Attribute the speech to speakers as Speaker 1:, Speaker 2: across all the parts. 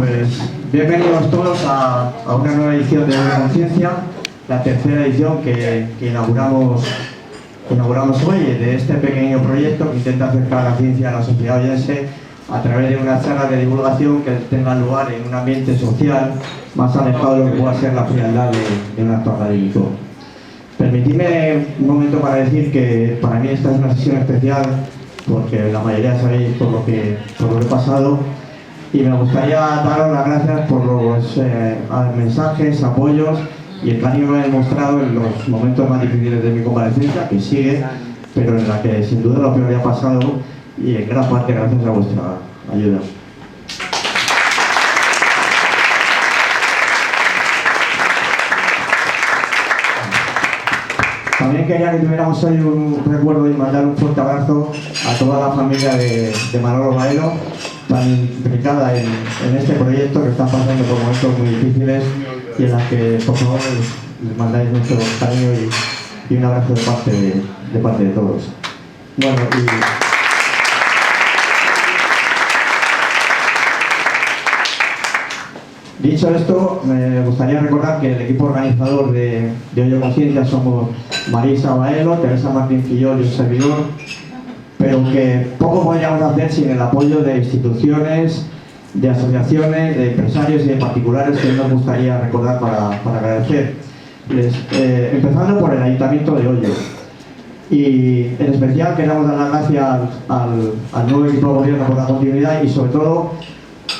Speaker 1: Pues bienvenidos todos a una nueva edición de Hoyo Conciencia, la tercera edición que inauguramos hoy de este pequeño proyecto que intenta acercar la ciencia a la sociedad oyense a través de una charla de divulgación que tenga lugar en un ambiente social más alejado de lo que pueda ser la frialdad de un acto académico. Permitidme un momento para decir que para mí esta es una sesión especial porque la mayoría sabéis por lo que he pasado, y me gustaría daros las gracias por los mensajes, apoyos y el cariño que me he demostrado en los momentos más difíciles de mi comparecencia, que sigue, pero en la que sin duda lo peor ya ha pasado, y en gran parte gracias a vuestra ayuda. También quería que tuviéramos hoy un recuerdo y mandar un fuerte abrazo a toda la familia de Manolo Baelo, tan implicada en este proyecto, que están pasando por momentos muy difíciles y en las que, por favor, les mandáis nuestro cariño y un abrazo de parte de todos. Bueno, dicho esto, me gustaría recordar que el equipo organizador de Hoyo Conciencia somos Marisa Baelo, Teresa Martín Fillol y un servidor, pero que poco podríamos hacer sin el apoyo de instituciones, de asociaciones, de empresarios y de particulares que nos gustaría recordar para agradecer. Empezando por el Ayuntamiento de Hoyo. Y en especial queremos dar las gracias al nuevo equipo de gobierno por la continuidad y sobre todo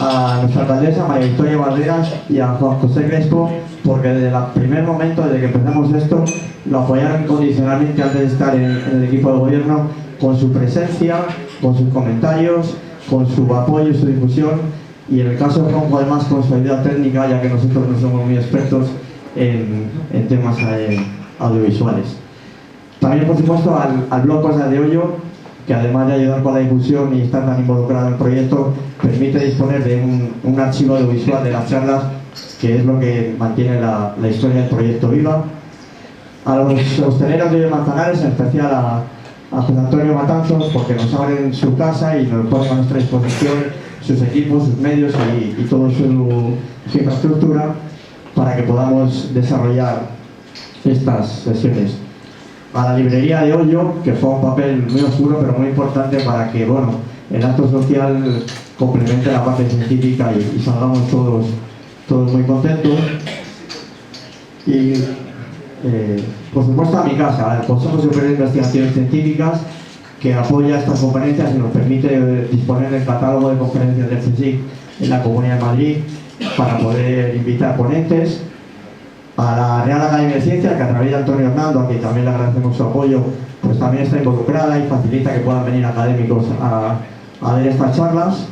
Speaker 1: a nuestra alcaldesa María Victoria Valderas y a Juan José Crespo, porque desde el primer momento, desde que empezamos esto, lo apoyaron incondicionalmente antes de estar en el equipo de gobierno, con su presencia, con sus comentarios, con su apoyo y su difusión, y en el caso de Juanjo además con su ayuda técnica, ya que nosotros no somos muy expertos en temas audiovisuales. También, por supuesto, al blog Cosas de Hoyo, que además de ayudar con la difusión y estar tan involucrado en el proyecto, permite disponer de un archivo audiovisual de las charlas, que es lo que mantiene la historia del proyecto viva. A los hosteleros de Hoyo Manzanares, en especial a José Antonio Matanzos, porque nos abren su casa y nos ponen a nuestra disposición sus equipos, sus medios y toda su infraestructura para que podamos desarrollar estas sesiones. A la librería de Hoyo, que fue un papel muy oscuro pero muy importante para que el acto social complemente la parte científica y salgamos todos muy contentos. Y por supuesto a mi casa, al Consejo Superior de Investigaciones Científicas, que apoya estas conferencias y nos permite disponer del catálogo de conferencias del CSIC en la Comunidad de Madrid para poder invitar ponentes. A la Real Academia de Ciencias, que a través de Antonio Hernando, a quien también le agradecemos su apoyo, pues también está involucrada y facilita que puedan venir académicos a ver estas charlas.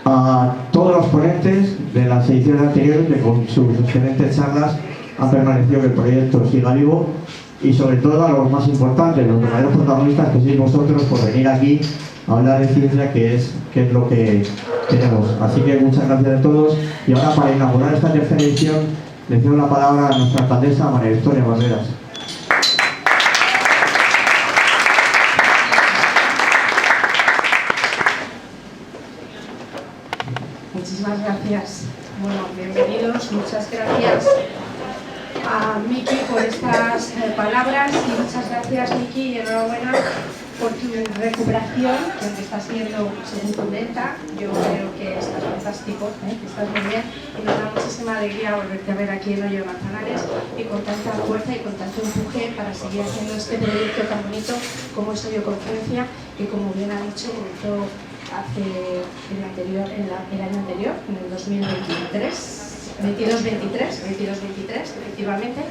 Speaker 1: A todos los ponentes de las ediciones anteriores, que con sus excelentes charlas han permanecido que el proyecto siga vivo, y sobre todo a los más importantes, los verdaderos protagonistas, que sois vosotros, por venir aquí a hablar de ciencia, que es lo que queremos. Así que muchas gracias a todos, y ahora para inaugurar esta tercera edición le cedo la palabra a nuestra alcaldesa María Victoria Valderas.
Speaker 2: Muchísimas gracias. Bueno, bienvenidos, muchas gracias a Miki por estas palabras, y muchas gracias, Miki, y enhorabuena por tu recuperación, que aunque está siendo según tu lenta, yo creo que estás fantástico, que estás muy bien, y nos da muchísima alegría volverte a ver aquí en Hoyo Manzanares y con tanta fuerza y con tanto empuje para seguir haciendo este proyecto tan bonito como es Hoyo Conciencia, que como bien ha dicho comenzó el año anterior, en el 2023, 22-23, efectivamente,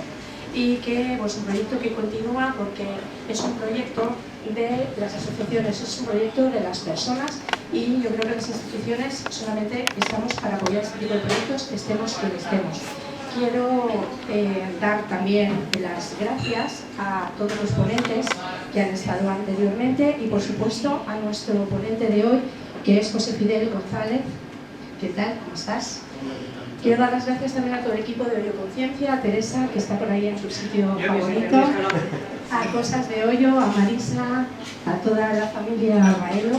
Speaker 2: y que pues un proyecto que continúa porque es un proyecto de las asociaciones, es un proyecto de las personas, y yo creo que las instituciones solamente estamos para apoyar este tipo de proyectos, estemos quien estemos. Quiero dar también las gracias a todos los ponentes que han estado anteriormente y por supuesto a nuestro ponente de hoy, que es José Fidel González. ¿Qué tal? ¿Cómo estás? Quiero dar las gracias también a todo el equipo de Hoyo Conciencia, a Teresa, que está por ahí en su sitio favorito, a Cosas de Hoyo, a Marisa, a toda la familia Baelo,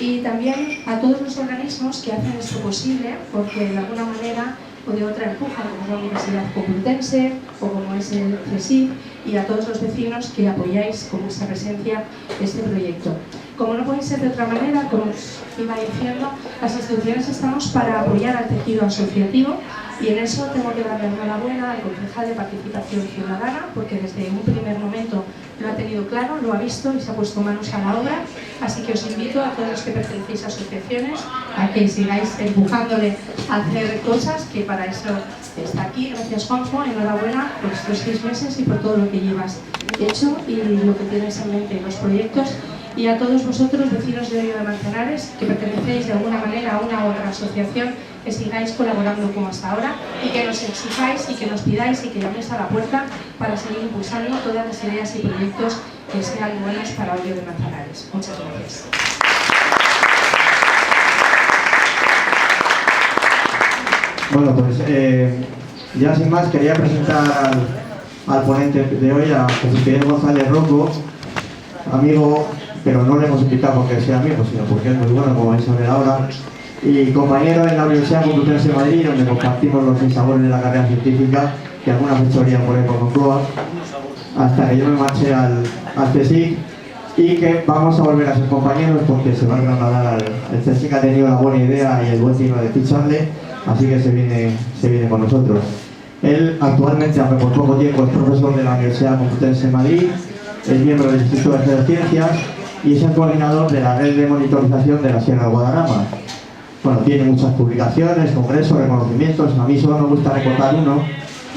Speaker 2: Y también a todos los organismos que hacen esto posible, porque de alguna manera o de otra empujan, como es la Universidad Complutense o como es el CSIC, y a todos los vecinos que apoyáis con vuestra presencia este proyecto. Como no puede ser de otra manera, como os iba diciendo, las instituciones estamos para apoyar al tejido asociativo, y en eso tengo que darle enhorabuena al concejal de Participación Ciudadana, porque desde un primer momento lo ha tenido claro, lo ha visto y se ha puesto manos a la obra. Así que os invito a todos los que pertenecéis a asociaciones a que sigáis empujándole a hacer cosas, que para eso está aquí. Gracias, Juanjo, enhorabuena por estos 6 meses y por todo lo que llevas hecho y lo que tienes en mente, los proyectos. Y a todos vosotros, vecinos de Hoyo de Manzanares, que pertenecéis de alguna manera a una u otra asociación, que sigáis colaborando como hasta ahora y que nos exijáis y que nos pidáis y que llaméis a la puerta para seguir impulsando todas las ideas y proyectos que sean buenos para Hoyo de Manzanares. Muchas gracias.
Speaker 1: Bueno, pues ya sin más quería presentar al ponente de hoy, a José Miguel González Rocco, amigo, pero no le hemos invitado porque sea amigo, sino porque es muy bueno, como vais a ver ahora, y compañero en la Universidad Complutense de Madrid, donde compartimos los sinsabores de la carrera científica, que algunas veces por ahí por Moncloa, hasta que yo me marché al CSIC, y que vamos a volver a ser compañeros porque se va a trasladar el CSIC, ha tenido la buena idea y el buen tino de ficharle, así que se viene con nosotros. Él actualmente, aunque por poco tiempo, es profesor de la Universidad Complutense de Madrid, es miembro del Instituto de Geociencias y es el coordinador de la red de monitorización de la Sierra de Guadarrama. Bueno, tiene muchas publicaciones, congresos, reconocimientos. A mí solo me gusta recordar uno,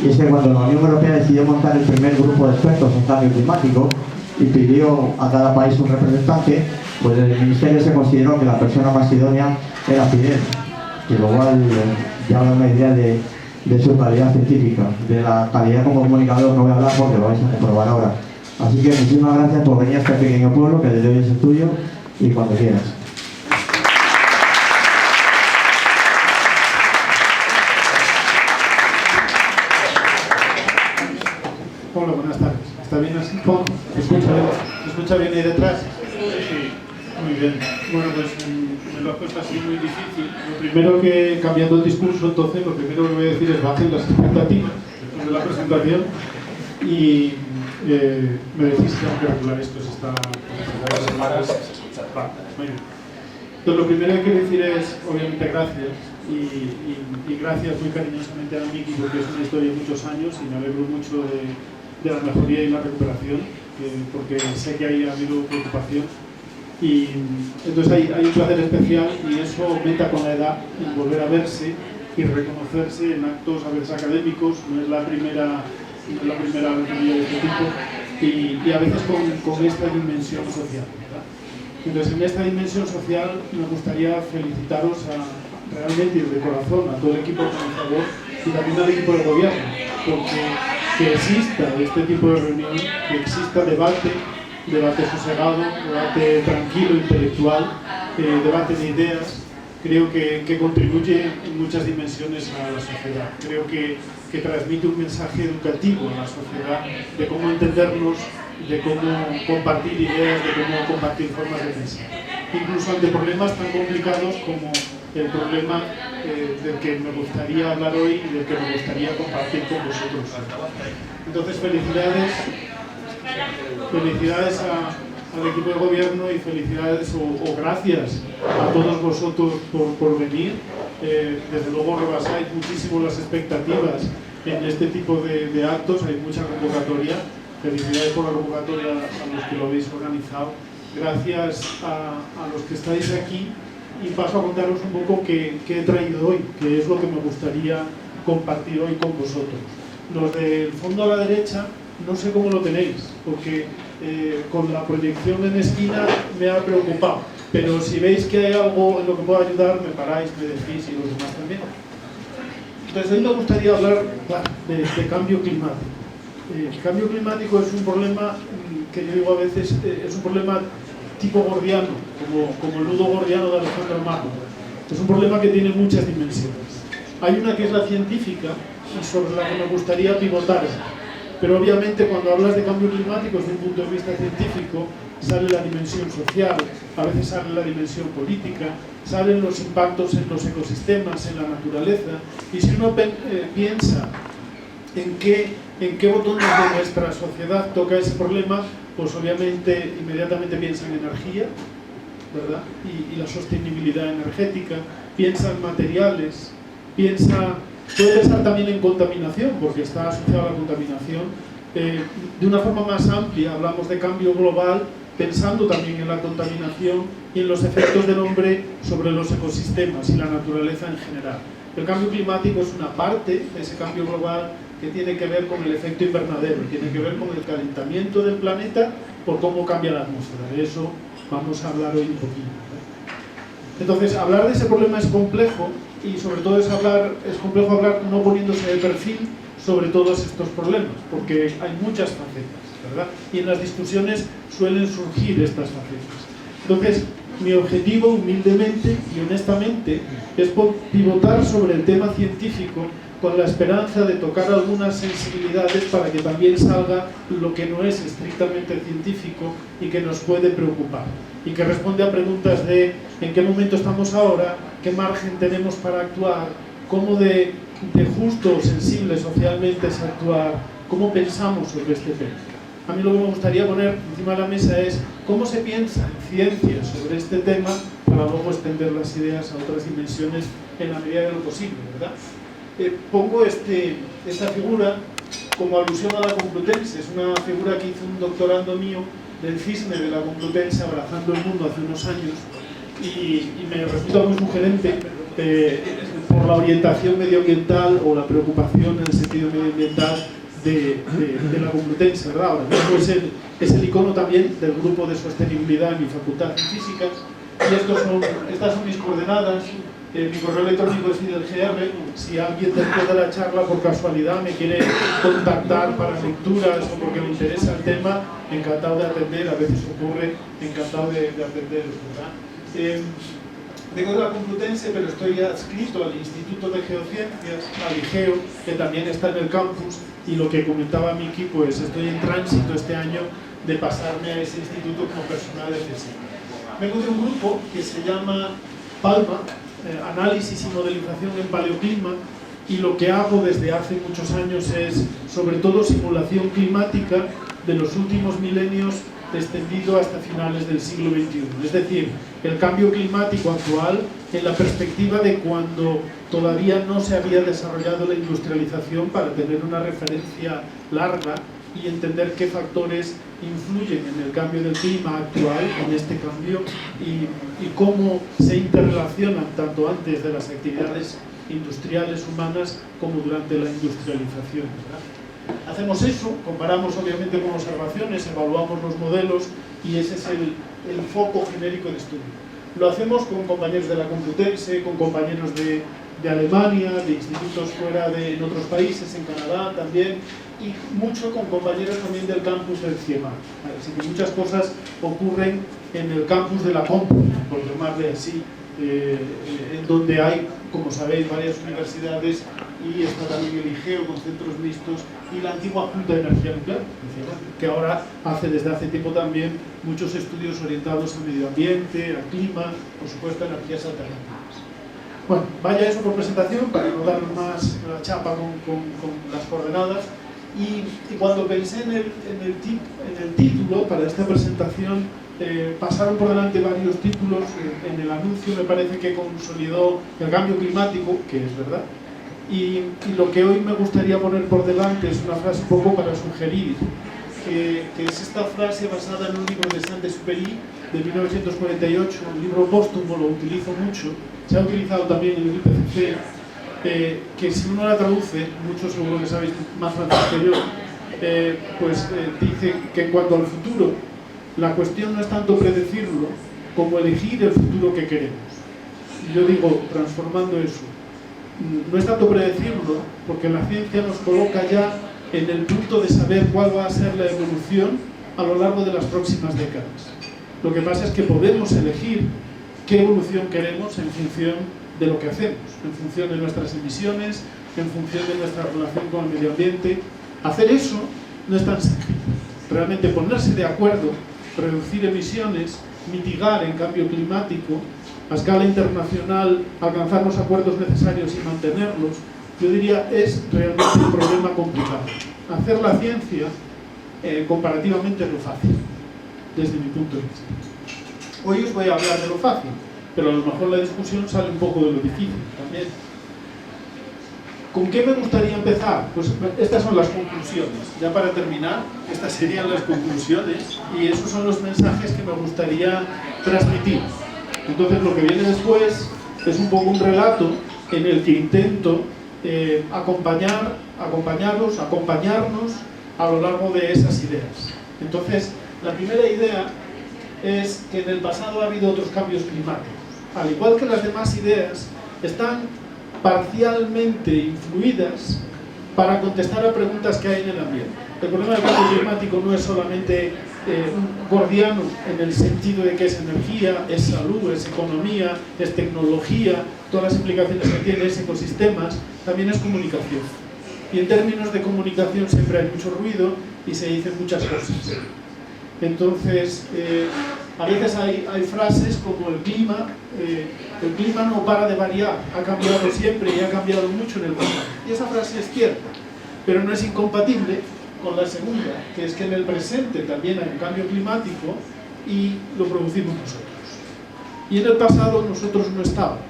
Speaker 1: y es que cuando la Unión Europea decidió montar el primer grupo de expertos en cambio climático y pidió a cada país un representante, pues el Ministerio se consideró que la persona más idónea era Fidel, y lo cual ya da una idea de su calidad científica. De la calidad como comunicador no voy a hablar porque lo vais a comprobar ahora. Así que muchísimas gracias por venir a este pequeño pueblo, que desde hoy es el tuyo, y cuando quieras.
Speaker 3: Hola, buenas tardes. ¿Está bien así? ¿Se escucha bien ahí detrás? Sí. Muy bien. Bueno, pues me lo has puesto así muy difícil. Lo primero que, cambiando el discurso, entonces, lo primero que voy a decir es bajen las expectativas después de la presentación y me decís que tengo que regular esto, si está... Vale, muy bien. Entonces, lo primero que quiero decir es, obviamente, gracias y gracias muy cariñosamente a Miki, porque es una historia de muchos años y me alegro mucho de la mejoría y la recuperación, porque sé que ahí ha habido preocupación. Y entonces hay un placer especial y eso aumenta con la edad, el volver a verse y reconocerse en actos a veces académicos. No es la primera aventurilla de este tipo y a veces con esta dimensión social, ¿verdad? Entonces, en esta dimensión social me gustaría felicitaros realmente y de corazón a todo el equipo organizador y también al equipo de gobierno, porque que exista este tipo de reunión, que exista debate sosegado, debate tranquilo, intelectual, debate de ideas, creo que contribuye en muchas dimensiones a la sociedad. Creo que transmite un mensaje educativo a la sociedad de cómo entendernos, de cómo compartir ideas, de cómo compartir formas de pensar. Incluso ante problemas tan complicados como el problema del que me gustaría hablar hoy y del que me gustaría compartir con vosotros. Entonces, felicidades al equipo de gobierno y felicidades o gracias a todos vosotros por venir. Desde luego rebasáis muchísimo las expectativas en este tipo de actos, hay mucha convocatoria. Felicidades por la convocatoria a los que lo habéis organizado. Gracias a los que estáis aquí y paso a contaros un poco qué he traído hoy, que es lo que me gustaría compartir hoy con vosotros. Los del fondo a la derecha, no sé cómo lo tenéis, porque con la proyección en esquina me ha preocupado, pero si veis que hay algo en lo que puedo ayudar, me paráis, me decís y los demás también. Entonces, hoy me gustaría hablar de cambio climático. El cambio climático es un problema que yo digo a veces, es un problema tipo gordiano, como el nudo gordiano de Alejandro Magno. Es un problema que tiene muchas dimensiones. Hay una que es la científica y sobre la que me gustaría pivotar. Pero obviamente cuando hablas de cambio climático desde un punto de vista científico, sale la dimensión social, a veces sale la dimensión política, salen los impactos en los ecosistemas, en la naturaleza, y si uno piensa en qué botones de nuestra sociedad toca ese problema, pues obviamente inmediatamente piensa en energía, ¿verdad? Y la sostenibilidad energética, piensa en materiales, puede pensar también en contaminación, porque está asociado a la contaminación. De una forma más amplia hablamos de cambio global, pensando también en la contaminación y en los efectos del hombre sobre los ecosistemas y la naturaleza en general. El cambio climático es una parte de ese cambio global que tiene que ver con el efecto invernadero, tiene que ver con el calentamiento del planeta por cómo cambia la atmósfera. De eso vamos a hablar hoy un poquito. Entonces, hablar de ese problema es complejo y sobre todo es complejo hablar no poniéndose de perfil sobre todos estos problemas, porque hay muchas facetas, ¿verdad? Y en las discusiones suelen surgir estas facetas. Entonces, mi objetivo, humildemente y honestamente, es pivotar sobre el tema científico con la esperanza de tocar algunas sensibilidades para que también salga lo que no es estrictamente científico y que nos puede preocupar, y que responde a preguntas de en qué momento estamos ahora, qué margen tenemos para actuar, cómo de justo o sensible socialmente es actuar, cómo pensamos sobre este tema. A mí lo que me gustaría poner encima de la mesa es cómo se piensa en ciencia sobre este tema para luego extender las ideas a otras dimensiones en la medida de lo posible, ¿verdad? Pongo esta figura como alusión a la Complutense. Es una figura que hizo un doctorando mío del cisne de la Complutense abrazando el mundo hace unos años y me resulta muy sugerente por la orientación medioambiental o la preocupación en el sentido medioambiental de la Complutense, ¿verdad? Ahora mismo es el icono también del grupo de sostenibilidad en mi facultad de físicas, y estas son mis coordenadas. Mi correo electrónico es FidelGR. Si alguien después de la charla por casualidad me quiere contactar para lecturas o porque le interesa el tema, encantado de atender. A veces ocurre, encantado de atender, ¿verdad? Vengo de la Complutense, pero estoy adscrito al Instituto de Geociencias, al IGEO, que también está en el campus, y lo que comentaba Miki, pues estoy en tránsito este año de pasarme a ese instituto como personal de CSIC. Vengo de un grupo que se llama PALMA, Análisis y Modelización en Paleoclima, y lo que hago desde hace muchos años es sobre todo simulación climática de los últimos milenios extendido hasta finales del siglo XXI, es decir, el cambio climático actual en la perspectiva de cuando todavía no se había desarrollado la industrialización para tener una referencia larga y entender qué factores influyen en el cambio del clima actual, en este cambio, y cómo se interrelacionan tanto antes de las actividades industriales humanas como durante la industrialización, ¿verdad? Hacemos eso, comparamos obviamente con observaciones, evaluamos los modelos y ese es el foco genérico de estudio. Lo hacemos con compañeros de la Complutense, con compañeros de Alemania, de institutos fuera en otros países, en Canadá también, y mucho con compañeros también del campus del CIEMAT. Así que muchas cosas ocurren en el campus de la Complu, por llamarle así, en donde hay, como sabéis, varias universidades y está también el IGEO con centros mixtos y la antigua Junta de Energía Nuclear, que ahora desde hace tiempo también muchos estudios orientados al medio ambiente, al clima, por supuesto a energías alternativas. Bueno, vaya eso por presentación para no dar más la chapa con las coordenadas. Y cuando pensé en el título para esta presentación, pasaron por delante varios títulos. En el anuncio me parece que consolidó el cambio climático, que es verdad, y lo que hoy me gustaría poner por delante es una frase un poco para sugerir, que es esta frase basada en un libro de Saint-Exupéry de 1948, un libro póstumo, lo utilizo mucho, se ha utilizado también en el IPCC, que si uno la traduce, muchos seguro que sabéis más francés que yo, dice que en cuanto al futuro, la cuestión no es tanto predecirlo como elegir el futuro que queremos. Y yo digo, transformando eso, no es tanto predecirlo, porque la ciencia nos coloca ya en el punto de saber cuál va a ser la evolución a lo largo de las próximas décadas. Lo que pasa es que podemos elegir qué evolución queremos en función de lo que hacemos, en función de nuestras emisiones, en función de nuestra relación con el medio ambiente. Hacer eso no es tan sencillo. Realmente ponerse de acuerdo reducir emisiones, mitigar el cambio climático, a escala internacional alcanzar los acuerdos necesarios y mantenerlos, yo diría es realmente un problema complicado. Hacer la ciencia comparativamente es lo fácil, desde mi punto de vista. Hoy os voy a hablar de lo fácil, pero a lo mejor la discusión sale un poco de lo difícil también. ¿Con qué me gustaría empezar? Pues estas son las conclusiones. Ya para terminar, estas serían las conclusiones y esos son los mensajes que me gustaría transmitir. Entonces lo que viene después es un poco un relato en el que intento acompañarnos a lo largo de esas ideas. Entonces, la primera idea es que en el pasado ha habido otros cambios climáticos. Al igual que las demás ideas, están parcialmente influidas para contestar a preguntas que hay en el ambiente. El problema del cambio climático no es solamente gordiano en el sentido de que es energía, es salud, es economía, es tecnología, todas las implicaciones que tiene, es ecosistemas, también es comunicación. Y en términos de comunicación siempre hay mucho ruido y se dicen muchas cosas. Entonces, a veces hay frases como el clima no para de variar, ha cambiado siempre y ha cambiado mucho en el pasado. Y esa frase es cierta, pero no es incompatible con la segunda, que es que en el presente también hay un cambio climático y lo producimos nosotros. Y en el pasado nosotros no estábamos.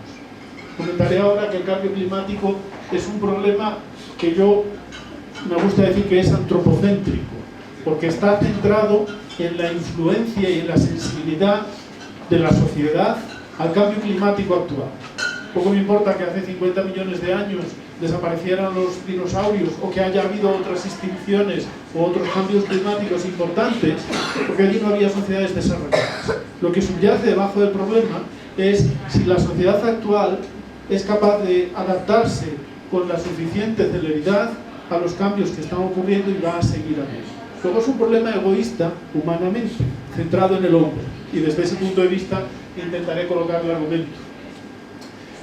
Speaker 3: Comentaré ahora que el cambio climático es un problema que me gusta decir que es antropocéntrico, porque está centrado en la influencia y en la sensibilidad de la sociedad al cambio climático actual. Poco me importa que hace 50 millones de años desaparecieran los dinosaurios o que haya habido otras extinciones o otros cambios climáticos importantes, porque allí no había sociedades desarrolladas. Lo que subyace debajo del problema es si la sociedad actual es capaz de adaptarse con la suficiente celeridad a los cambios que están ocurriendo y va a seguir habiendo. Luego es un problema egoísta, humanamente, centrado en el hombre. Y desde ese punto de vista intentaré colocar el argumento.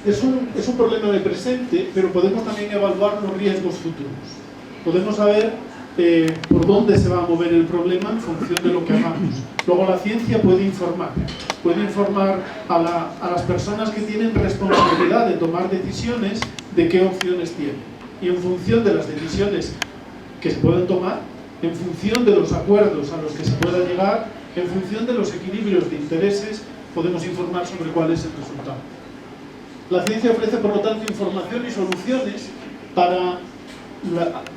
Speaker 3: Es un problema de presente, pero podemos también evaluar los riesgos futuros. Podemos saber por dónde se va a mover el problema en función de lo que hagamos. Luego la ciencia puede informar a las personas que tienen responsabilidad de tomar decisiones de qué opciones tienen. Y en función de las decisiones que se pueden tomar, en función de los acuerdos a los que se pueda llegar, en función de los equilibrios de intereses, podemos informar sobre cuál es el resultado. La ciencia ofrece, por lo tanto, información y soluciones para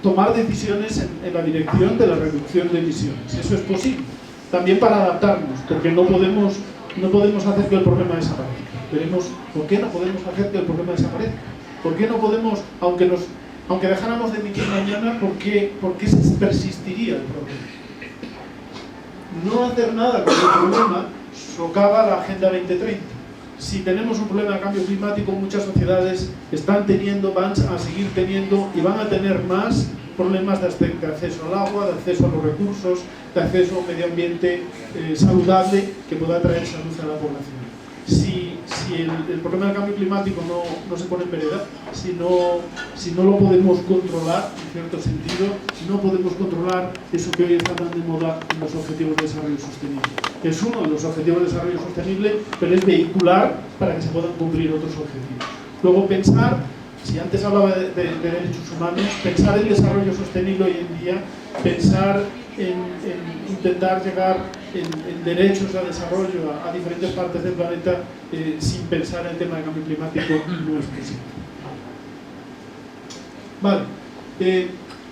Speaker 3: tomar decisiones en la dirección de la reducción de emisiones. Eso es posible. También para adaptarnos, porque no podemos hacer que el problema desaparezca. Veremos por qué no podemos hacer que el problema desaparezca. ¿Por qué no podemos, aunque dejáramos de emitir mañana, ¿por qué persistiría el problema? No hacer nada con el problema socava la Agenda 2030. Si tenemos un problema de cambio climático, muchas sociedades van a seguir teniendo y van a tener más problemas de acceso al agua, de acceso a los recursos, de acceso a un medio ambiente saludable que pueda traer salud a la población. Si el problema del cambio climático no se pone en vereda, si no lo podemos controlar, en cierto sentido, no podemos controlar eso que hoy está tan de moda en los Objetivos de Desarrollo Sostenible. Es uno de los Objetivos de Desarrollo Sostenible, pero es vehicular para que se puedan cumplir otros objetivos. Luego pensar, si antes hablaba de derechos humanos, pensar en desarrollo sostenible hoy en día, pensar en intentar llegar en derechos a desarrollo a diferentes partes del planeta sin pensar en el tema del cambio climático no es posible. Vale,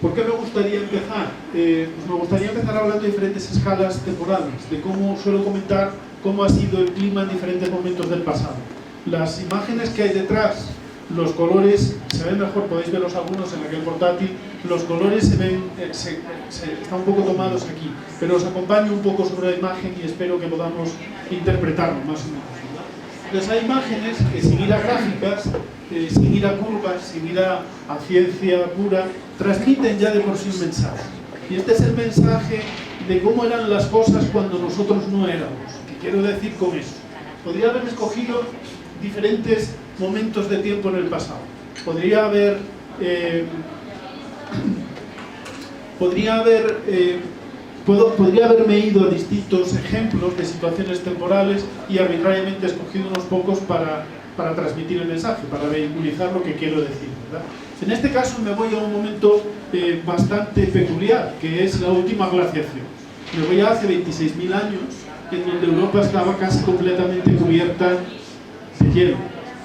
Speaker 3: ¿por qué me gustaría empezar? Pues me gustaría empezar hablando de diferentes escalas temporales, de cómo suelo comentar cómo ha sido el clima en diferentes momentos del pasado. Las imágenes que hay detrás, los colores se ven mejor, podéis verlos algunos en aquel portátil, los colores se ven, están un poco tomados aquí, pero os acompaño un poco sobre la imagen y espero que podamos interpretarlo más o menos. Entonces hay imágenes que sin ir a gráficas, sin ir a curvas, sin ir a ciencia pura, transmiten ya de por sí un mensaje. Y este es el mensaje de cómo eran las cosas cuando nosotros no éramos. ¿Qué quiero decir con eso? Podría haber escogido diferentes momentos de tiempo en el pasado. Podría haber Podría haberme ido a distintos ejemplos de situaciones temporales y arbitrariamente he escogido unos pocos para transmitir el mensaje, para vehiculizar lo que quiero decir, ¿verdad? En este caso me voy a un momento bastante peculiar, que es la última glaciación. Me voy a hace 26.000 años, en donde Europa estaba casi completamente cubierta de hielo.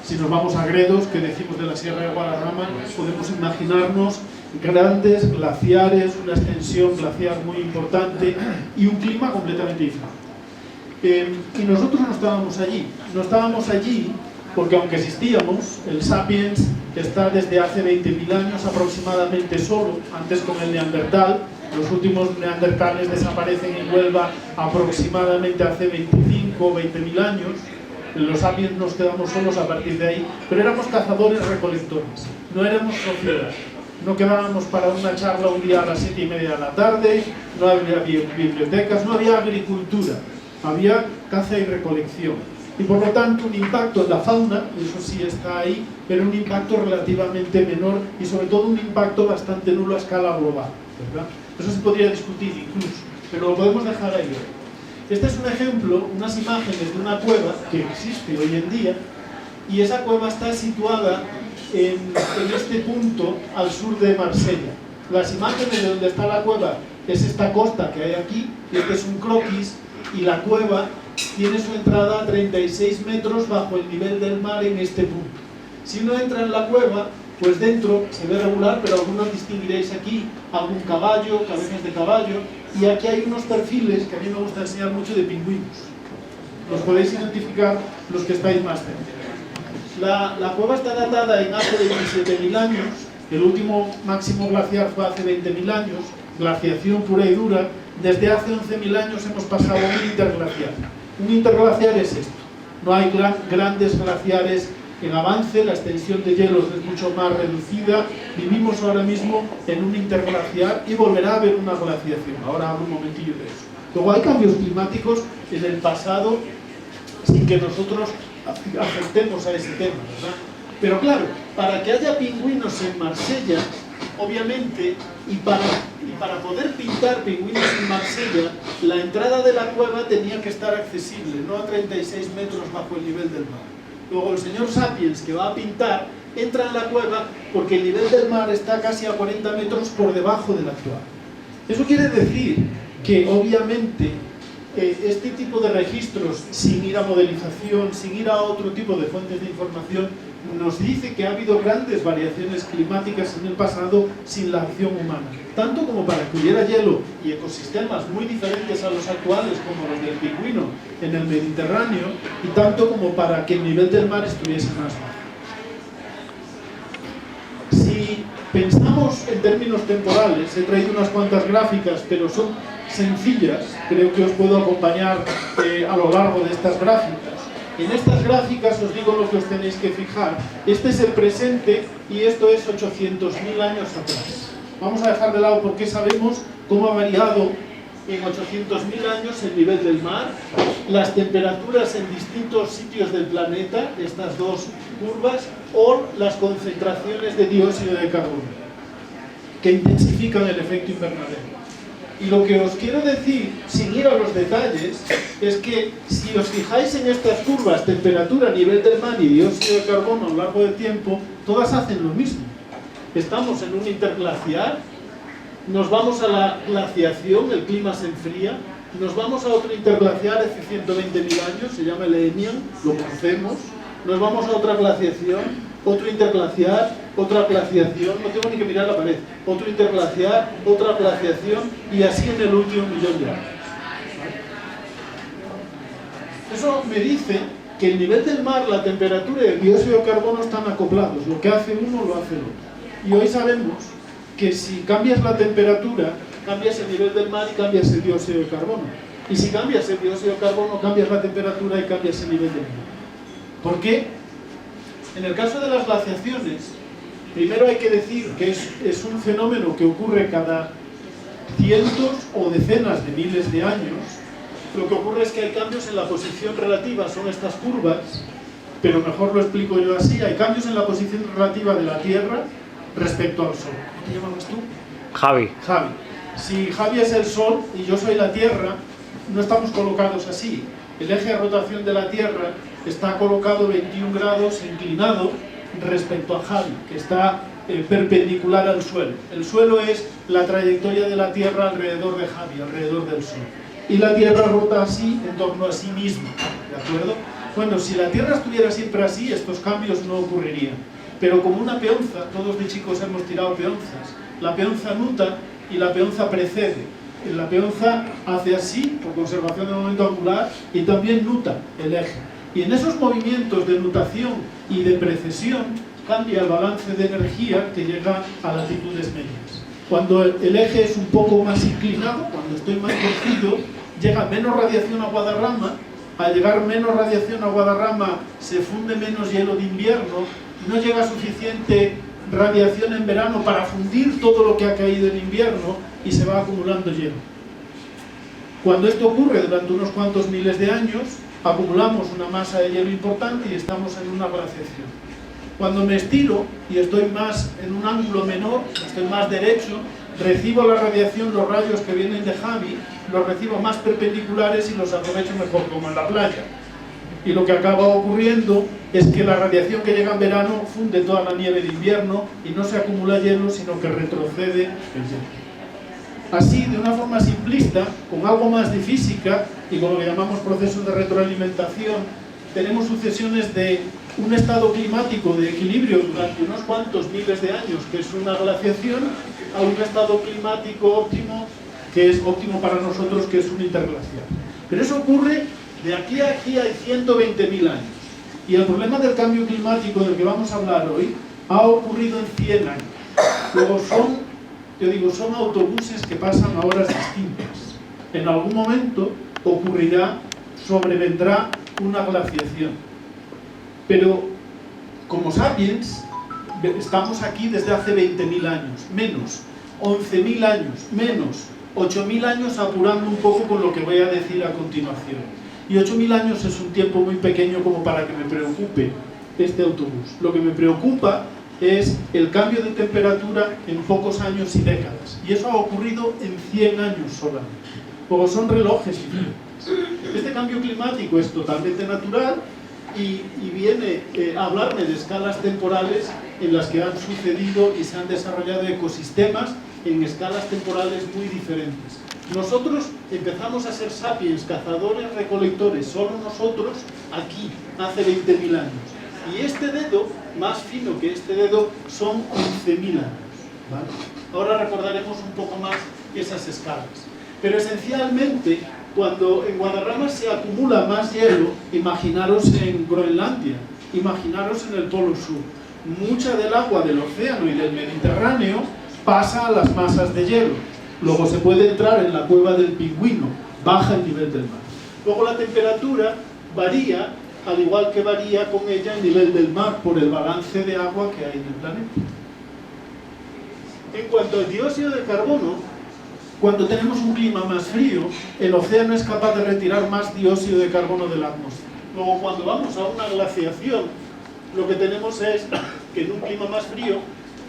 Speaker 3: Si nos vamos a Gredos, que decimos de la Sierra de Guadarrama, podemos imaginarnos grandes glaciares, una extensión glaciar muy importante y un clima completamente diferente. Y nosotros no estábamos allí. No estábamos allí porque, aunque existíamos, el Sapiens está desde hace 20.000 años aproximadamente solo, antes con el Neandertal. Los últimos neandertales desaparecen en Huelva aproximadamente hace 25 o 20.000 años. Los Sapiens nos quedamos solos a partir de ahí, pero éramos cazadores-recolectores, no éramos sociedad. No quedábamos para una charla un día a las 7:30 de la tarde, no había bibliotecas, no había agricultura, había caza y recolección. Y por lo tanto un impacto en la fauna, eso sí está ahí, pero un impacto relativamente menor y sobre todo un impacto bastante nulo a escala global, ¿verdad? Eso se podría discutir incluso, pero lo podemos dejar ahí. Este es un ejemplo, unas imágenes de una cueva que existe hoy en día, y esa cueva está situada en este punto al sur de Marsella. Las imágenes de donde está la cueva es esta costa que hay aquí, y este es un croquis, y la cueva tiene su entrada a 36 metros bajo el nivel del mar en este punto. Si uno entra en la cueva, pues dentro se ve regular, pero algunos distinguiréis aquí algún caballo, cabezas de caballo, y aquí hay unos perfiles que a mí me gusta enseñar mucho de pingüinos. Los podéis identificar los que estáis más cerca. La cueva está datada en hace 27.000 años, el último máximo glaciar fue hace 20.000 años, glaciación pura y dura. Desde hace 11.000 años hemos pasado a un interglaciar. Un interglaciar es esto, no hay grandes glaciares en avance, la extensión de hielos es mucho más reducida, vivimos ahora mismo en un interglaciar y volverá a haber una glaciación. Ahora hablo un momentillo de eso. Luego hay cambios climáticos en el pasado sin que nosotros afectemos a ese tema, ¿verdad? Pero claro, para que haya pingüinos en Marsella, obviamente, y para poder pintar pingüinos en Marsella, la entrada de la cueva tenía que estar accesible, no a 36 metros bajo el nivel del mar. Luego el señor Sapiens, que va a pintar, entra en la cueva porque el nivel del mar está casi a 40 metros por debajo del actual. Eso quiere decir que obviamente este tipo de registros, sin ir a modelización, sin ir a otro tipo de fuentes de información, nos dice que ha habido grandes variaciones climáticas en el pasado sin la acción humana, tanto como para que hubiera hielo y ecosistemas muy diferentes a los actuales, como los del pingüino en el Mediterráneo, y tanto como para que el nivel del mar estuviese más bajo. Si pensamos en términos temporales, he traído unas cuantas gráficas, pero son sencillas, creo que os puedo acompañar a lo largo de estas gráficas. En estas gráficas os digo lo que os tenéis que fijar. Este es el presente y esto es 800.000 años atrás. Vamos a dejar de lado porque sabemos cómo ha variado en 800.000 años el nivel del mar, las temperaturas en distintos sitios del planeta, estas dos curvas, o las concentraciones de dióxido de carbono, que intensifican el efecto invernadero. Y lo que os quiero decir, sin ir a los detalles, es que si os fijáis en estas curvas, temperatura, nivel del mar y dióxido de carbono a lo largo del tiempo, todas hacen lo mismo. Estamos en un interglaciar, nos vamos a la glaciación, el clima se enfría, nos vamos a otro interglaciar hace 120.000 años, se llama el Eemian, lo conocemos, nos vamos a otra glaciación, otro interglaciar, otra glaciación, no tengo ni que mirar la pared, otro interglaciar, otra glaciación, y así en el último millón de años. Eso me dice que el nivel del mar, la temperatura y el dióxido de carbono están acoplados, lo que hace uno lo hace el otro. Y hoy sabemos que si cambias la temperatura, cambias el nivel del mar y cambias el dióxido de carbono. Y si cambias el dióxido de carbono, cambias la temperatura y cambias el nivel del mar. ¿Por qué? En el caso de las glaciaciones, primero hay que decir que es un fenómeno que ocurre cada cientos o decenas de miles de años. Lo que ocurre es que hay cambios en la posición relativa, son estas curvas, pero mejor lo explico yo así, hay cambios en la posición relativa de la Tierra respecto al Sol. ¿Cómo te llamabas tú?
Speaker 4: Javi.
Speaker 3: Javi. Si Javi es el Sol y yo soy la Tierra, no estamos colocados así. El eje de rotación de la Tierra está colocado 21 grados inclinado respecto a Javi, que está perpendicular al suelo. El suelo es la trayectoria de la Tierra alrededor de Javi, alrededor del Sol. Y la Tierra rota así en torno a sí misma, ¿de acuerdo? Bueno, si la Tierra estuviera siempre así, estos cambios no ocurrirían. Pero como una peonza, todos de chicos hemos tirado peonzas, la peonza nuta y la peonza precede. La peonza hace así, por conservación del momento angular, y también nuta el eje. Y en esos movimientos de nutación y de precesión cambia el balance de energía que llega a latitudes medias. Cuando el eje es un poco más inclinado, cuando estoy más torcido, llega menos radiación a Guadarrama. Al llegar menos radiación a Guadarrama se funde menos hielo de invierno, no llega suficiente radiación en verano para fundir todo lo que ha caído en invierno y se va acumulando hielo. Cuando esto ocurre durante unos cuantos miles de años, acumulamos una masa de hielo importante y estamos en una glaciación. Cuando me estiro y estoy más en un ángulo menor, estoy más derecho, recibo la radiación, los rayos que vienen de Javi, los recibo más perpendiculares y los aprovecho mejor, como en la playa. Y lo que acaba ocurriendo es que la radiación que llega en verano funde toda la nieve de invierno y no se acumula hielo, sino que retrocede el hielo. Así, de una forma simplista, con algo más de física y con lo que llamamos procesos de retroalimentación, tenemos sucesiones de un estado climático de equilibrio durante unos cuantos miles de años, que es una glaciación, a un estado climático óptimo, que es óptimo para nosotros, que es un interglacial. Pero eso ocurre de aquí a aquí, hay 120.000 años. Y el problema del cambio climático del que vamos a hablar hoy ha ocurrido en 100 años. Luego son autobuses que pasan a horas distintas. En algún momento ocurrirá, sobrevendrá una glaciación. Pero como sapiens estamos aquí desde hace 20.000 años, menos 11.000 años, menos 8.000 años, apurando un poco con lo que voy a decir a continuación. Y 8.000 años es un tiempo muy pequeño como para que me preocupe este autobús. Lo que me preocupa es el cambio de temperatura en pocos años y décadas. Y eso ha ocurrido en 100 años solamente. Porque son relojes diferentes. Este cambio climático es totalmente natural y viene a hablarme de escalas temporales en las que han sucedido y se han desarrollado ecosistemas en escalas temporales muy diferentes. Nosotros empezamos a ser sapiens, cazadores, recolectores, solo nosotros aquí, hace 20.000 años. Y este dedo, más fino que este dedo, son 11.000 años, ¿vale? Ahora recordaremos un poco más esas escalas. Pero esencialmente, cuando en Guadarrama se acumula más hielo, imaginaros en Groenlandia, imaginaros en el Polo Sur. Mucha del agua del océano y del Mediterráneo pasa a las masas de hielo. Luego se puede entrar en la cueva del pingüino, baja el nivel del mar. Luego la temperatura varía, al igual que varía con ella el nivel del mar por el balance de agua que hay en el planeta. En cuanto al dióxido de carbono, cuando tenemos un clima más frío, el océano es capaz de retirar más dióxido de carbono de la atmósfera. Luego, cuando vamos a una glaciación, lo que tenemos es que en un clima más frío,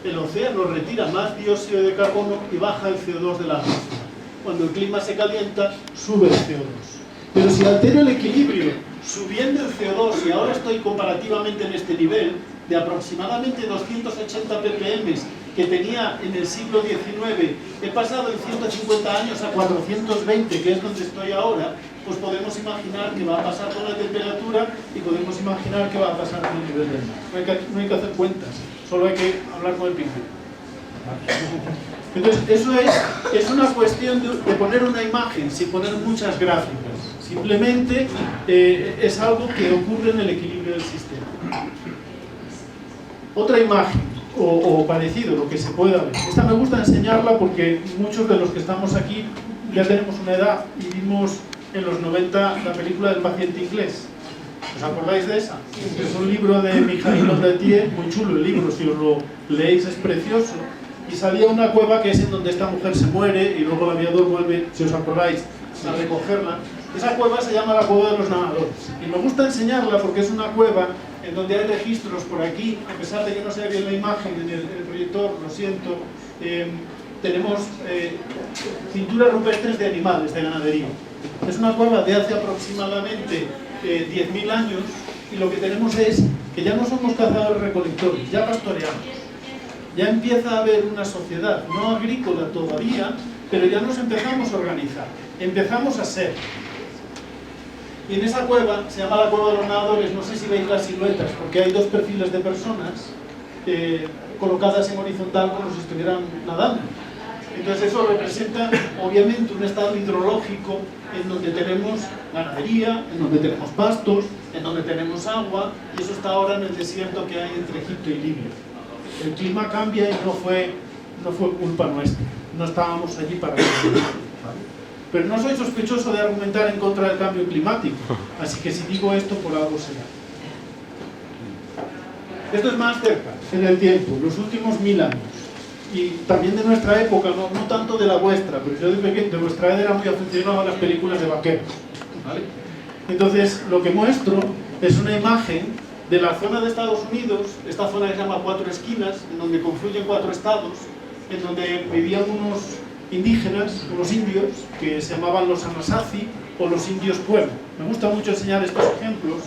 Speaker 3: el océano retira más dióxido de carbono y baja el CO2 de la atmósfera. Cuando el clima se calienta, sube el CO2. Pero si altero el equilibrio subiendo el CO2, y ahora estoy comparativamente en este nivel, de aproximadamente 280 ppm que tenía en el siglo XIX, he pasado en 150 años a 420, que es donde estoy ahora, pues podemos imaginar qué va a pasar con la temperatura y podemos imaginar qué va a pasar con el nivel del mar. No hay que hacer cuentas, solo hay que hablar con el pingüino. Entonces, eso es una cuestión de poner una imagen, sin poner muchas gráficas. Simplemente es algo que ocurre en el equilibrio del sistema. Otra imagen, o parecido, lo que se pueda ver. Esta me gusta enseñarla porque muchos de los que estamos aquí ya tenemos una edad y vimos en los 90 la película del paciente inglés. ¿Os acordáis de esa? Es un libro de Mijail Ondaatje, muy chulo el libro, si os lo leéis es precioso. Y salía una cueva que es en donde esta mujer se muere y luego el aviador vuelve, si os acordáis, a recogerla. Esa cueva se llama la cueva de los nadadores. Y me gusta enseñarla porque es una cueva en donde hay registros por aquí, a pesar de que no se ve bien la imagen en el proyector, lo siento. tenemos pinturas rupestres de animales, de ganadería. Es una cueva de hace aproximadamente 10.000 años, y lo que tenemos es que ya no somos cazadores-recolectores, ya pastoreamos. Ya empieza a haber una sociedad, no agrícola todavía, pero ya nos empezamos a organizar, empezamos a ser. Y en esa cueva, se llama la cueva de los nadadores, no sé si veis las siluetas, porque hay dos perfiles de personas colocadas en horizontal como si estuvieran nadando. Entonces eso representa obviamente un estado hidrológico en donde tenemos ganadería, en donde tenemos pastos, en donde tenemos agua, y eso está ahora en el desierto que hay entre Egipto y Libia. El clima cambia y no fue culpa nuestra, no estábamos allí para eso. Pero no soy sospechoso de argumentar en contra del cambio climático, así que si digo esto, por algo será. Esto es más cerca, en el tiempo, los últimos 1000 años. Y también de nuestra época, no tanto de la vuestra, pero yo de vuestra edad era muy aficionado a las películas de vaqueros, ¿vale? Entonces, lo que muestro es una imagen de la zona de Estados Unidos, esta zona que se llama Cuatro Esquinas, en donde confluyen 4 estados, en donde vivían unos indígenas, unos indios, que se llamaban los Anasazi o los indios pueblo. Me gusta mucho enseñar estos ejemplos,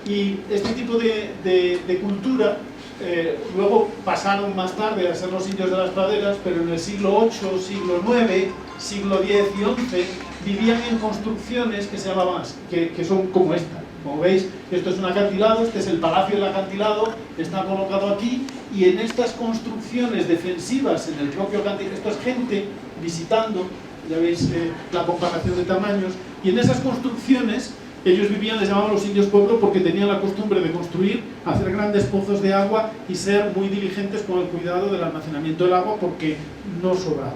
Speaker 3: y este tipo de cultura luego pasaron más tarde a ser los indios de las praderas, pero en el siglo VIII, siglo IX, siglo X y XI vivían en construcciones que se llamaban, que son como esta. Como veis, esto es un acantilado, este es el palacio del acantilado, está colocado aquí, y en estas construcciones defensivas en el propio acantilado, esto es gente visitando, ya veis la comparación de tamaños, y en esas construcciones ellos vivían, les llamaban los indios pueblo, porque tenían la costumbre de construir, hacer grandes pozos de agua y ser muy diligentes con el cuidado del almacenamiento del agua, porque no sobraba.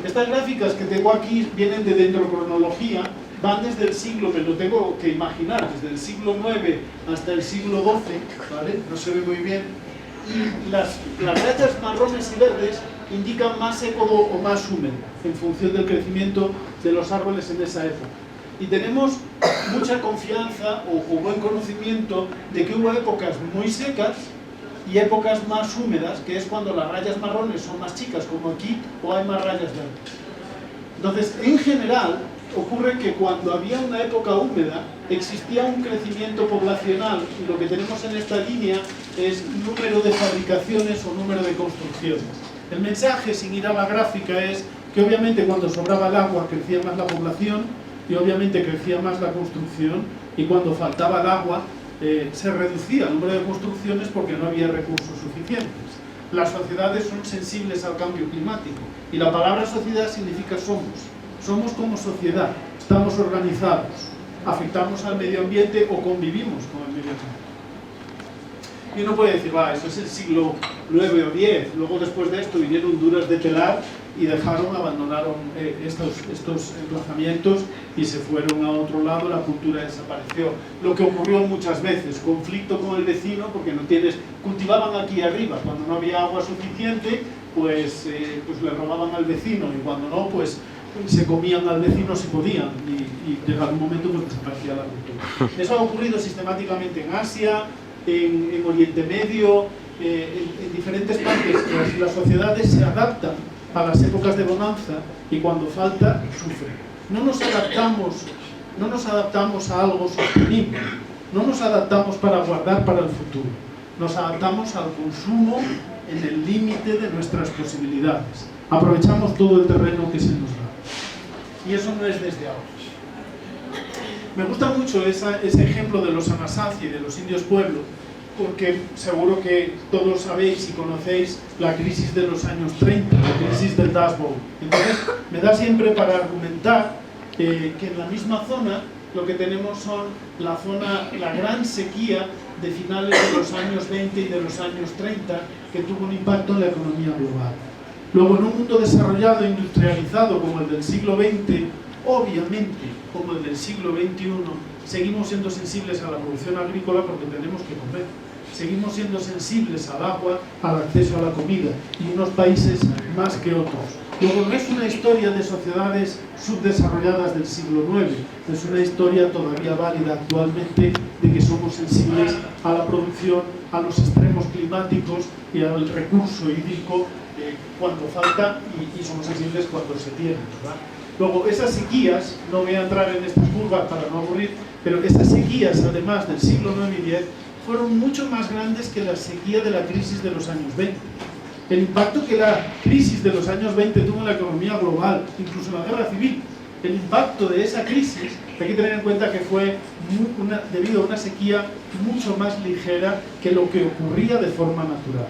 Speaker 3: Estas gráficas que tengo aquí vienen de dendrocronología, van desde el siglo, me lo tengo que imaginar, desde el siglo IX hasta el siglo XII, ¿vale? No se ve muy bien. Y las rayas marrones y verdes indican más seco o más húmedo, en función del crecimiento de los árboles en esa época. Y tenemos mucha confianza o buen conocimiento de que hubo épocas muy secas y épocas más húmedas, que es cuando las rayas marrones son más chicas, como aquí, o hay más rayas verdes. Entonces, en general, ocurre que cuando había una época húmeda, existía un crecimiento poblacional, y lo que tenemos en esta línea es número de fabricaciones o número de construcciones. El mensaje, sin ir a la gráfica, es que obviamente cuando sobraba el agua crecía más la población, y obviamente crecía más la construcción, y cuando faltaba el agua se reducía el número de construcciones porque no había recursos suficientes. Las sociedades son sensibles al cambio climático, y la palabra sociedad significa somos como sociedad, estamos organizados, afectamos al medio ambiente o convivimos con el medio ambiente. Y uno puede decir, va, eso es el siglo IX o X, luego después de esto vinieron duras de telar y abandonaron estos emplazamientos y se fueron a otro lado, la cultura desapareció. Lo que ocurrió muchas veces, conflicto con el vecino, porque cultivaban aquí arriba, cuando no había agua suficiente, pues le robaban al vecino, y cuando no, pues se comían al vecino si podían, y llegado un momento pues desaparecía la cultura. Eso ha ocurrido sistemáticamente en Asia, en Oriente Medio, en diferentes partes. Las sociedades se adaptan a las épocas de bonanza, y cuando falta, sufren. No nos adaptamos a algo sostenible, no nos adaptamos para guardar para el futuro, nos adaptamos al consumo en el límite de nuestras posibilidades. Aprovechamos todo el terreno que se nos da. Y eso no es desde ahora. Me gusta mucho ese ejemplo de los Anasazi y de los indios pueblo, porque seguro que todos sabéis y conocéis la crisis de los años 30, la crisis del Dust Bowl. Entonces, me da siempre para argumentar que en la misma zona lo que tenemos son la gran sequía de finales de los años 20 y de los años 30, que tuvo un impacto en la economía global. Luego, en un mundo desarrollado e industrializado como el del siglo XX, obviamente, como el del siglo XXI, seguimos siendo sensibles a la producción agrícola porque tenemos que comer. Seguimos siendo sensibles al agua, al acceso a la comida, y unos países más que otros. Luego, no es una historia de sociedades subdesarrolladas del siglo IX, es una historia todavía válida actualmente de que somos sensibles a la producción, a los extremos climáticos y al recurso hídrico cuando falta y somos sensibles cuando se tiene, ¿verdad? Luego, esas sequías, no voy a entrar en estas curvas para no aburrir, pero esas sequías, además del siglo IX y X, fueron mucho más grandes que la sequía de la crisis de los años 20. El impacto que la crisis de los años 20 tuvo en la economía global, incluso en la guerra civil, el impacto de esa crisis, hay que tener en cuenta que fue debido a una sequía mucho más ligera que lo que ocurría de forma natural.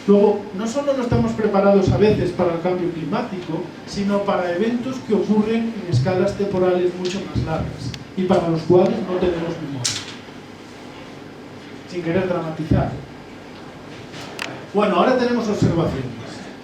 Speaker 3: Luego, no solo no estamos preparados a veces para el cambio climático, sino para eventos que ocurren en escalas temporales mucho más largas y para los cuales no tenemos memoria. Sin querer dramatizar. Bueno, ahora tenemos observaciones.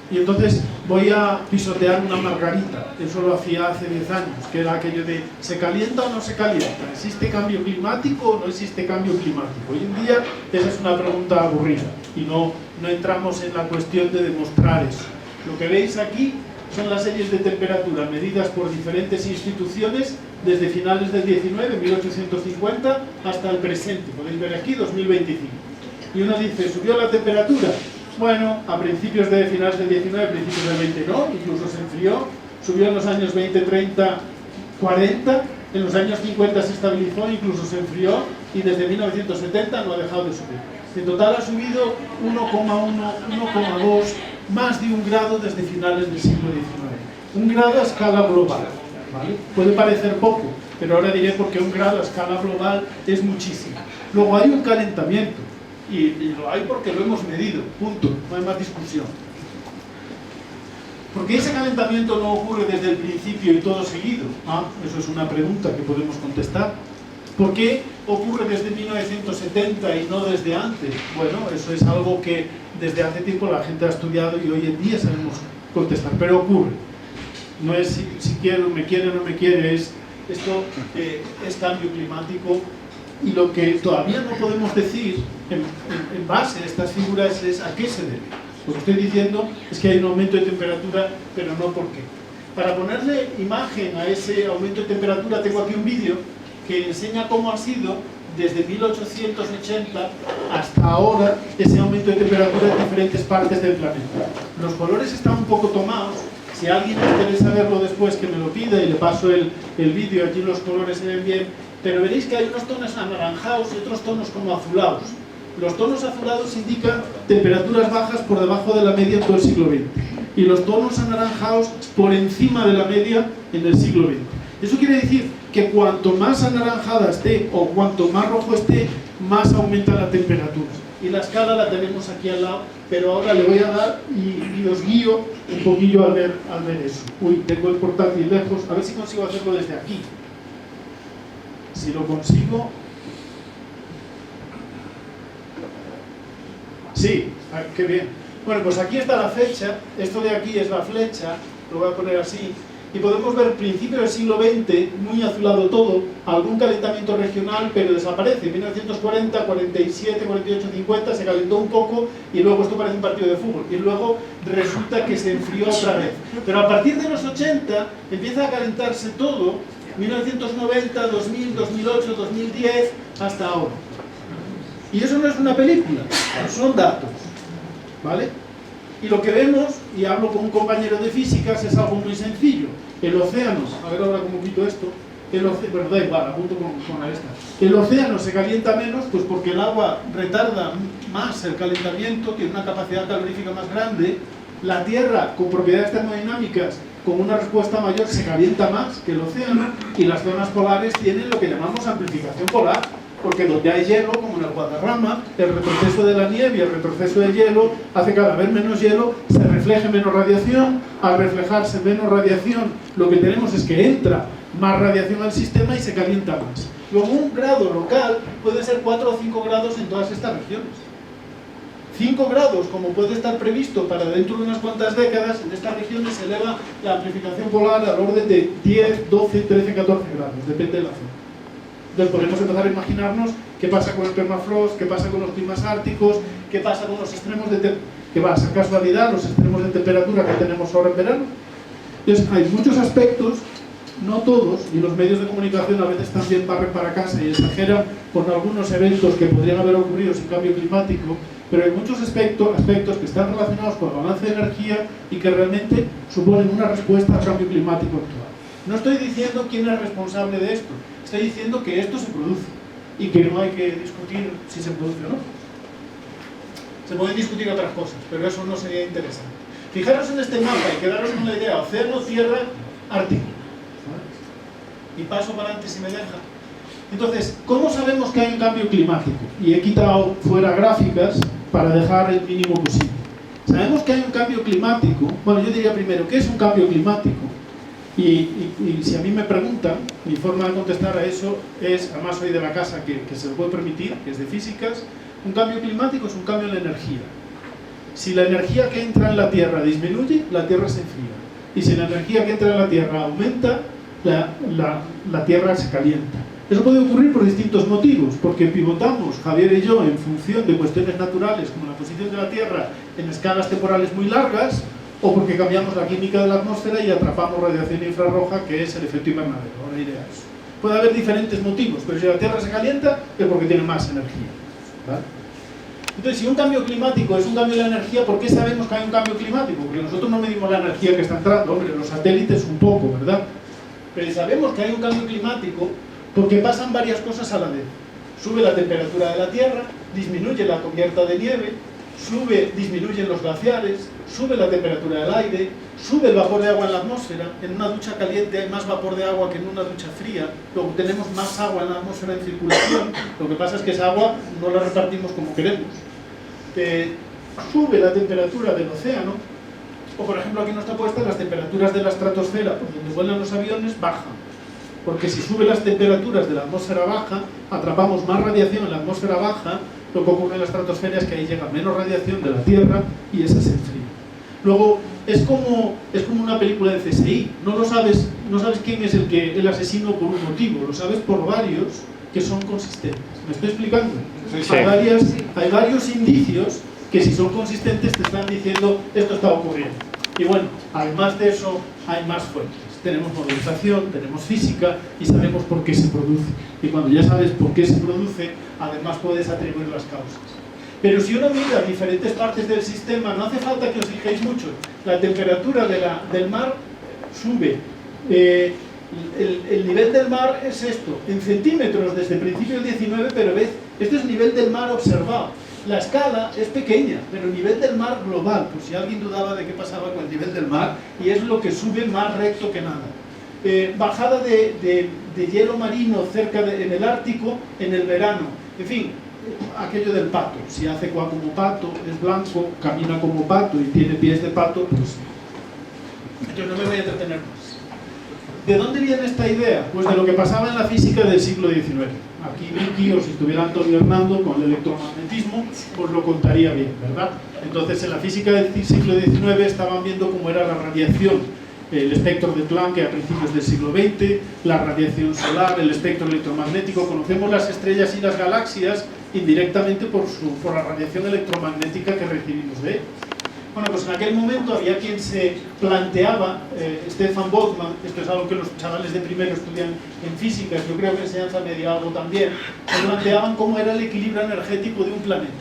Speaker 3: Y entonces voy a pisotear una margarita. Eso lo hacía hace 10 años, que era aquello de ¿se calienta o no se calienta? ¿Existe cambio climático o no existe cambio climático? Hoy en día esa es una pregunta aburrida y no entramos en la cuestión de demostrar eso. Lo que veis aquí son las series de temperatura medidas por diferentes instituciones desde finales del 19, 1850, hasta el presente. Podéis ver aquí 2025. Y uno dice, ¿subió la temperatura? Bueno, a principios de finales del 19, principios del 20 no, incluso se enfrió, subió en los años 20, 30, 40, en los años 50 se estabilizó, incluso se enfrió, y desde 1970 no ha dejado de subir. En total ha subido 1,1, 1,2, más de 1 grado desde finales del siglo XIX. 1 grado a escala global, ¿vale? Puede parecer poco, pero ahora diré por qué 1 grado a escala global es muchísimo. Luego hay un calentamiento. Y lo hay porque lo hemos medido, punto, no hay más discusión. ¿Por qué ese calentamiento no ocurre desde el principio y todo seguido? Eso es una pregunta que podemos contestar. ¿Por qué ocurre desde 1970 y no desde antes? Bueno, eso es algo que desde hace tiempo la gente ha estudiado y hoy en día sabemos contestar, pero ocurre. No es si quiero, me quiere o no me quiere, esto es cambio climático. Y lo que todavía no podemos decir en base a estas figuras es a qué se debe. Lo que estoy diciendo es que hay un aumento de temperatura, pero no por qué. Para ponerle imagen a ese aumento de temperatura tengo aquí un vídeo que enseña cómo ha sido desde 1880 hasta ahora ese aumento de temperatura en diferentes partes del planeta. Los colores están un poco tomados. Si a alguien le interesa verlo después, que me lo pida y le paso el vídeo, allí los colores se ven bien. Pero veréis que hay unos tonos anaranjados y otros tonos como azulados. Los tonos azulados indican temperaturas bajas por debajo de la media en todo el siglo XX. Y los tonos anaranjados por encima de la media en el siglo XX. Eso quiere decir que cuanto más anaranjada esté o cuanto más rojo esté, más aumenta la temperatura. Y la escala la tenemos aquí al lado, pero ahora le voy a dar y os guío un poquillo al ver eso. Uy, tengo el portátil lejos, a ver si consigo hacerlo desde aquí. Si lo consigo... Sí, qué bien. Bueno, pues aquí está la fecha, esto de aquí es la flecha, lo voy a poner así, y podemos ver principios del siglo XX, muy azulado todo, algún calentamiento regional, pero desaparece. En 1940, 47, 48, 50 se calentó un poco y luego esto parece un partido de fútbol. Y luego resulta que se enfrió otra vez. Pero a partir de los 80 empieza a calentarse todo, 1990, 2000, 2008, 2010, hasta ahora. Y eso no es una película, son datos, ¿vale? Y lo que vemos, y hablo con un compañero de físicas, es algo muy sencillo. El océano, a ver ahora cómo quito esto, bueno, da igual, apunto con esta. El océano se calienta menos, pues porque el agua retarda más el calentamiento, tiene una capacidad calorífica más grande. La Tierra, con propiedades termodinámicas, con una respuesta mayor, se calienta más que el océano, y las zonas polares tienen lo que llamamos amplificación polar, porque donde hay hielo, como en el Guadarrama, el retroceso de la nieve y el retroceso del hielo hace que al haber menos hielo se refleje menos radiación. Al reflejarse menos radiación, lo que tenemos es que entra más radiación al sistema y se calienta más. Luego, un grado local puede ser 4 o 5 grados en todas estas regiones. 5 grados, como puede estar previsto para dentro de unas cuantas décadas, en estas regiones se eleva la amplificación polar al orden de 10, 12, 13, 14 grados, depende de la zona. Entonces podemos empezar a imaginarnos qué pasa con el permafrost, qué pasa con los climas árticos, qué pasa con los extremos de que va a ser casualidad, los extremos de temperatura que tenemos ahora en verano. Entonces hay muchos aspectos, no todos, y los medios de comunicación a veces también barren para casa y exageran con algunos eventos que podrían haber ocurrido sin cambio climático, pero hay muchos aspectos que están relacionados con el balance de energía y que realmente suponen una respuesta al cambio climático actual. No estoy diciendo quién es responsable de esto, estoy diciendo que esto se produce y que no hay que discutir si se produce o no. Se pueden discutir otras cosas, pero eso no sería interesante. Fijaros en este mapa y quedaros con la idea: océano, tierra, Ártico. Y paso para adelante si me deja. Entonces, ¿cómo sabemos que hay un cambio climático? Y he quitado fuera gráficas para dejar el mínimo posible. Sabemos que hay un cambio climático. Bueno, yo diría primero, ¿qué es un cambio climático? Y si a mí me preguntan, mi forma de contestar a eso es, además soy de la casa que se lo puede permitir, que es de físicas, un cambio climático es un cambio en la energía. Si la energía que entra en la Tierra disminuye, la Tierra se enfría. Y si la energía que entra en la Tierra aumenta, la Tierra se calienta. Eso puede ocurrir por distintos motivos, porque pivotamos, Javier y yo, en función de cuestiones naturales, como la posición de la Tierra en escalas temporales muy largas, o porque cambiamos la química de la atmósfera y atrapamos radiación infrarroja, que es el efecto invernadero. Ahora iré a eso. Puede haber diferentes motivos, pero si la Tierra se calienta, es porque tiene más energía, ¿vale? Entonces, si un cambio climático es un cambio de la energía, ¿por qué sabemos que hay un cambio climático? Porque nosotros no medimos la energía que está entrando, hombre, los satélites un poco, ¿verdad? Pero sabemos que hay un cambio climático porque pasan varias cosas a la vez. Sube la temperatura de la Tierra, disminuye la cubierta de nieve, disminuyen los glaciares, sube la temperatura del aire, sube el vapor de agua en la atmósfera. En una ducha caliente hay más vapor de agua que en una ducha fría, luego tenemos más agua en la atmósfera en circulación. Lo que pasa es que esa agua no la repartimos como queremos. Sube la temperatura del océano, o por ejemplo aquí no está puesta, las temperaturas de la estratosfera, por donde vuelan los aviones, bajan. Porque si suben las temperaturas de la atmósfera baja, atrapamos más radiación en la atmósfera baja. Lo que ocurre en la estratosfera es que ahí llega menos radiación de la Tierra y esa se enfría. Luego, es como una película de CSI. No sabes quién es el asesino por un motivo, lo sabes por varios que son consistentes. ¿Me estoy explicando?
Speaker 4: Sí.
Speaker 3: Hay varios indicios que, si son consistentes, te están diciendo esto está ocurriendo. Y bueno, además de eso, hay más fuentes. Tenemos modelización, tenemos física y sabemos por qué se produce. Y cuando ya sabes por qué se produce, además puedes atribuir las causas. Pero si uno mira diferentes partes del sistema, no hace falta que os fijéis mucho. La temperatura del mar sube. El nivel del mar es esto, en centímetros desde el principio del 19, pero ves, este es el nivel del mar observado. La escala es pequeña, pero el nivel del mar global, por si alguien dudaba de qué pasaba con el nivel del mar, y es lo que sube más recto que nada. Bajada de hielo marino en el Ártico en el verano. En fin, aquello del pato. Si hace cuá como pato, es blanco, camina como pato y tiene pies de pato, pues yo no me voy a entretener más. ¿De dónde viene esta idea? Pues de lo que pasaba en la física del siglo XIX. Aquí Vicky, o si estuviera Antonio Hernando con el electromagnetismo, pues lo contaría bien, ¿verdad? Entonces, en la física del siglo XIX estaban viendo cómo era la radiación, el espectro de Planck a principios del siglo XX, la radiación solar, el espectro electromagnético. Conocemos las estrellas y las galaxias indirectamente por la radiación electromagnética que recibimos de ellas. Bueno, pues en aquel momento había quien se planteaba, Stefan Boltzmann, esto es algo que los chavales de primero estudian en física, yo creo que en enseñanza media algo también, se planteaban cómo era el equilibrio energético de un planeta.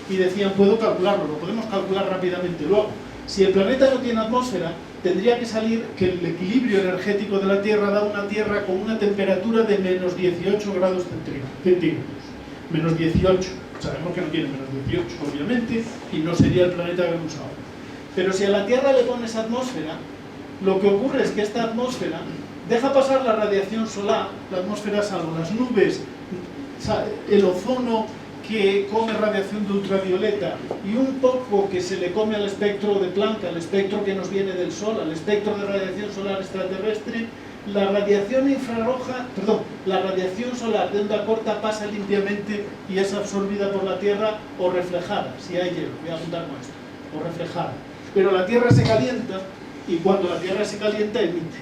Speaker 3: Y decían, puedo calcularlo, lo podemos calcular rápidamente. Luego, si el planeta no tiene atmósfera, tendría que salir que el equilibrio energético de la Tierra da una Tierra con una temperatura de menos 18 grados centígrados. Menos 18. Sabemos que no tiene menos 18, obviamente, y no sería el planeta que vemos ahora. Pero si a la Tierra le pones atmósfera, lo que ocurre es que esta atmósfera deja pasar la radiación solar, la atmósfera salvo las nubes, el ozono que come radiación de ultravioleta y un poco que se le come al espectro de Planck, al espectro que nos viene del Sol, al espectro de radiación solar extraterrestre. La radiación la radiación solar de onda corta pasa limpiamente y es absorbida por la Tierra o reflejada, si hay hielo, voy a apuntar con esto, o reflejada. Pero la Tierra se calienta y cuando la Tierra se calienta emite.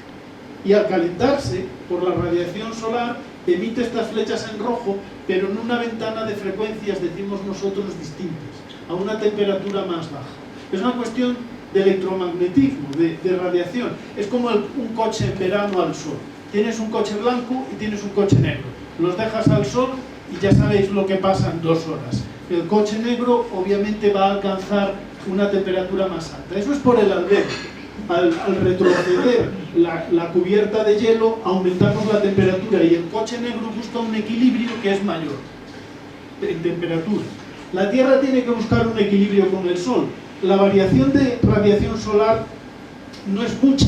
Speaker 3: Y al calentarse por la radiación solar emite estas flechas en rojo, pero en una ventana de frecuencias, decimos nosotros, distintas, a una temperatura más baja. Es una cuestión de electromagnetismo, de radiación. Es como un coche en verano al sol. Tienes un coche blanco y tienes un coche negro. Los dejas al sol y ya sabéis lo que pasa en 2 horas. el coche negro obviamente va a alcanzar una temperatura más alta. Eso es por el albedo. Al retroceder la cubierta de hielo, aumentamos la temperatura y el coche negro busca un equilibrio que es mayor en temperatura. La Tierra tiene que buscar un equilibrio con el Sol. La variación de radiación solar no es mucha,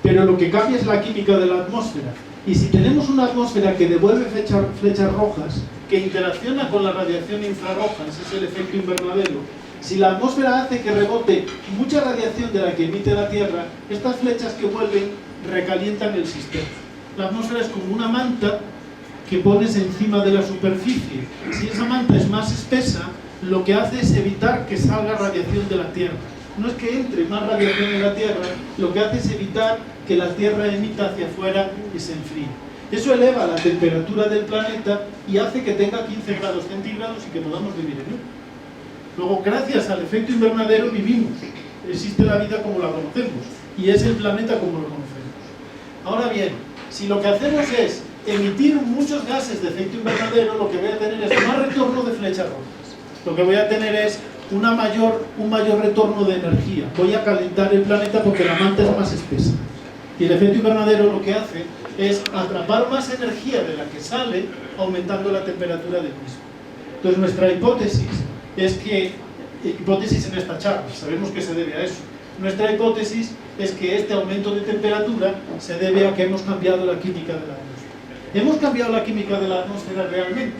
Speaker 3: pero lo que cambia es la química de la atmósfera. Y si tenemos una atmósfera que devuelve flechas rojas, que interacciona con la radiación infrarroja, ese es el efecto invernadero, si la atmósfera hace que rebote mucha radiación de la que emite la Tierra, estas flechas que vuelven recalientan el sistema. La atmósfera es como una manta que pones encima de la superficie. Si esa manta es más espesa, lo que hace es evitar que salga radiación de la Tierra. No es que entre más radiación en la Tierra, lo que hace es evitar que la Tierra emita hacia afuera y se enfríe. Eso eleva la temperatura del planeta y hace que tenga 15 grados centígrados y que podamos vivir en él. Luego, gracias al efecto invernadero vivimos. Existe la vida como la conocemos y es el planeta como lo conocemos. Ahora bien, si lo que hacemos es emitir muchos gases de efecto invernadero, lo que voy a tener es más retorno de flechas rojas. Lo que voy a tener es un mayor retorno de energía. Voy a calentar el planeta porque la manta es más espesa. Y el efecto invernadero lo que hace es atrapar más energía de la que sale, aumentando la temperatura del mismo. Entonces, nuestra hipótesis es que, hipótesis en esta charla, sabemos que se debe a eso. Nuestra hipótesis es que este aumento de temperatura se debe a que hemos cambiado la química de la atmósfera. ¿Hemos cambiado la química de la atmósfera realmente?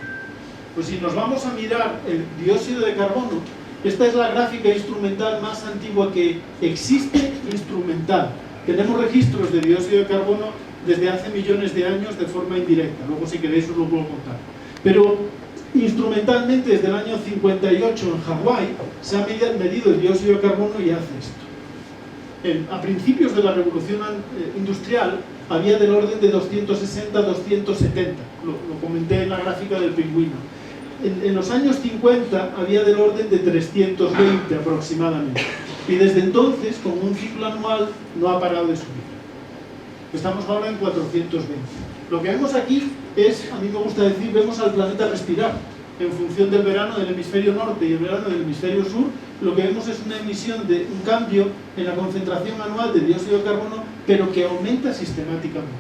Speaker 3: Pues si nos vamos a mirar el dióxido de carbono, esta es la gráfica instrumental más antigua que existe instrumental. Tenemos registros de dióxido de carbono desde hace millones de años de forma indirecta. Luego, si queréis, os lo puedo contar. Pero instrumentalmente, desde el año 58 en Hawái, se ha medido el dióxido de carbono y hace esto. A principios de la revolución industrial había del orden de 260 a 270. Lo comenté en la gráfica del pingüino. En los años 50 había del orden de 320 aproximadamente. Y desde entonces, con un ciclo anual, no ha parado de subir. Estamos ahora en 420. Lo que vemos aquí es, a mí me gusta decir, vemos al planeta respirar. En función del verano del hemisferio norte y el verano del hemisferio sur, lo que vemos es una emisión de un cambio en la concentración anual de dióxido de carbono, pero que aumenta sistemáticamente.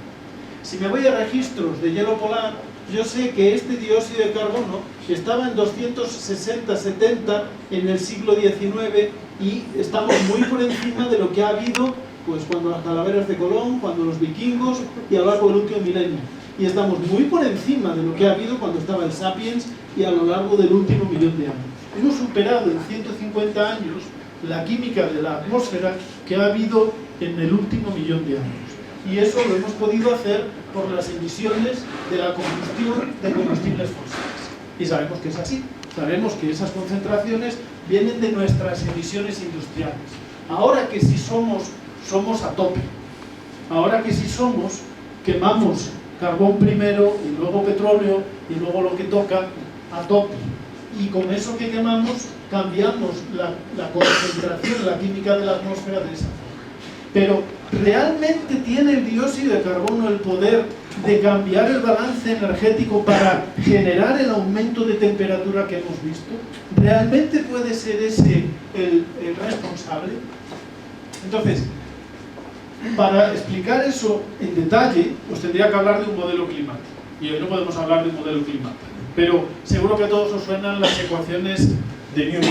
Speaker 3: Si me voy a registros de hielo polar, yo sé que este dióxido de carbono estaba en 260-70 en el siglo XIX y estamos muy por encima de lo que ha habido pues cuando las calaveras de Colón, cuando los vikingos y a lo largo del último milenio. Y estamos muy por encima de lo que ha habido cuando estaba el Sapiens y a lo largo del último millón de años. Hemos superado en 150 años la química de la atmósfera que ha habido en el último millón de años. Y eso lo hemos podido hacer por las emisiones de la combustión de combustibles fósiles. Y sabemos que es así. Sabemos que esas concentraciones vienen de nuestras emisiones industriales. Ahora que sí somos a tope. Ahora que sí quemamos carbón primero y luego petróleo y luego lo que toca a tope. Y con eso que quemamos cambiamos la concentración, la química de la atmósfera de esa forma. Pero ¿realmente tiene el dióxido de carbono el poder de cambiar el balance energético para generar el aumento de temperatura que hemos visto? ¿Realmente puede ser ese el responsable? Entonces, para explicar eso en detalle, os tendría que hablar de un modelo climático. Y hoy no podemos hablar de un modelo climático. Pero seguro que a todos os suenan las ecuaciones de Newton,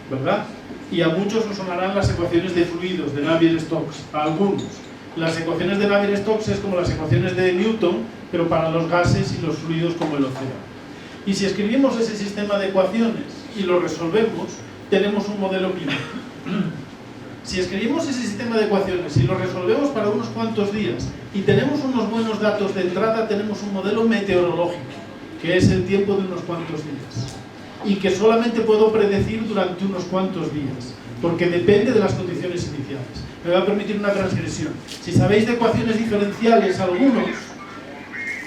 Speaker 3: ¿verdad? Y a muchos os sonarán las ecuaciones de fluidos, de Navier-Stokes, a algunos. Las ecuaciones de Navier-Stokes es como las ecuaciones de Newton, pero para los gases y los fluidos como el océano. Y si escribimos ese sistema de ecuaciones y lo resolvemos, tenemos un modelo climático. Si escribimos ese sistema de ecuaciones y lo resolvemos para unos cuantos días y tenemos unos buenos datos de entrada, tenemos un modelo meteorológico, que es el tiempo de unos cuantos días. Y que solamente puedo predecir durante unos cuantos días, porque depende de las condiciones iniciales. Me va a permitir una transgresión. Si sabéis de ecuaciones diferenciales algunos,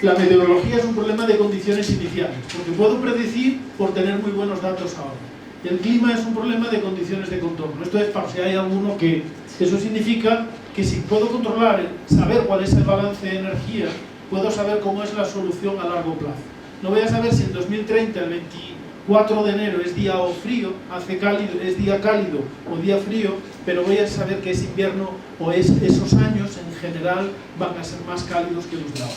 Speaker 3: la meteorología es un problema de condiciones iniciales, porque puedo predecir por tener muy buenos datos ahora. Y el clima es un problema de condiciones de contorno. Esto es para si hay alguno que... Eso significa que si puedo controlar, saber cuál es el balance de energía, puedo saber cómo es la solución a largo plazo. No voy a saber si en 2030 el 4 de enero es día o frío, es día cálido o día frío, pero voy a saber que es invierno o esos años en general van a ser más cálidos que los de ahora.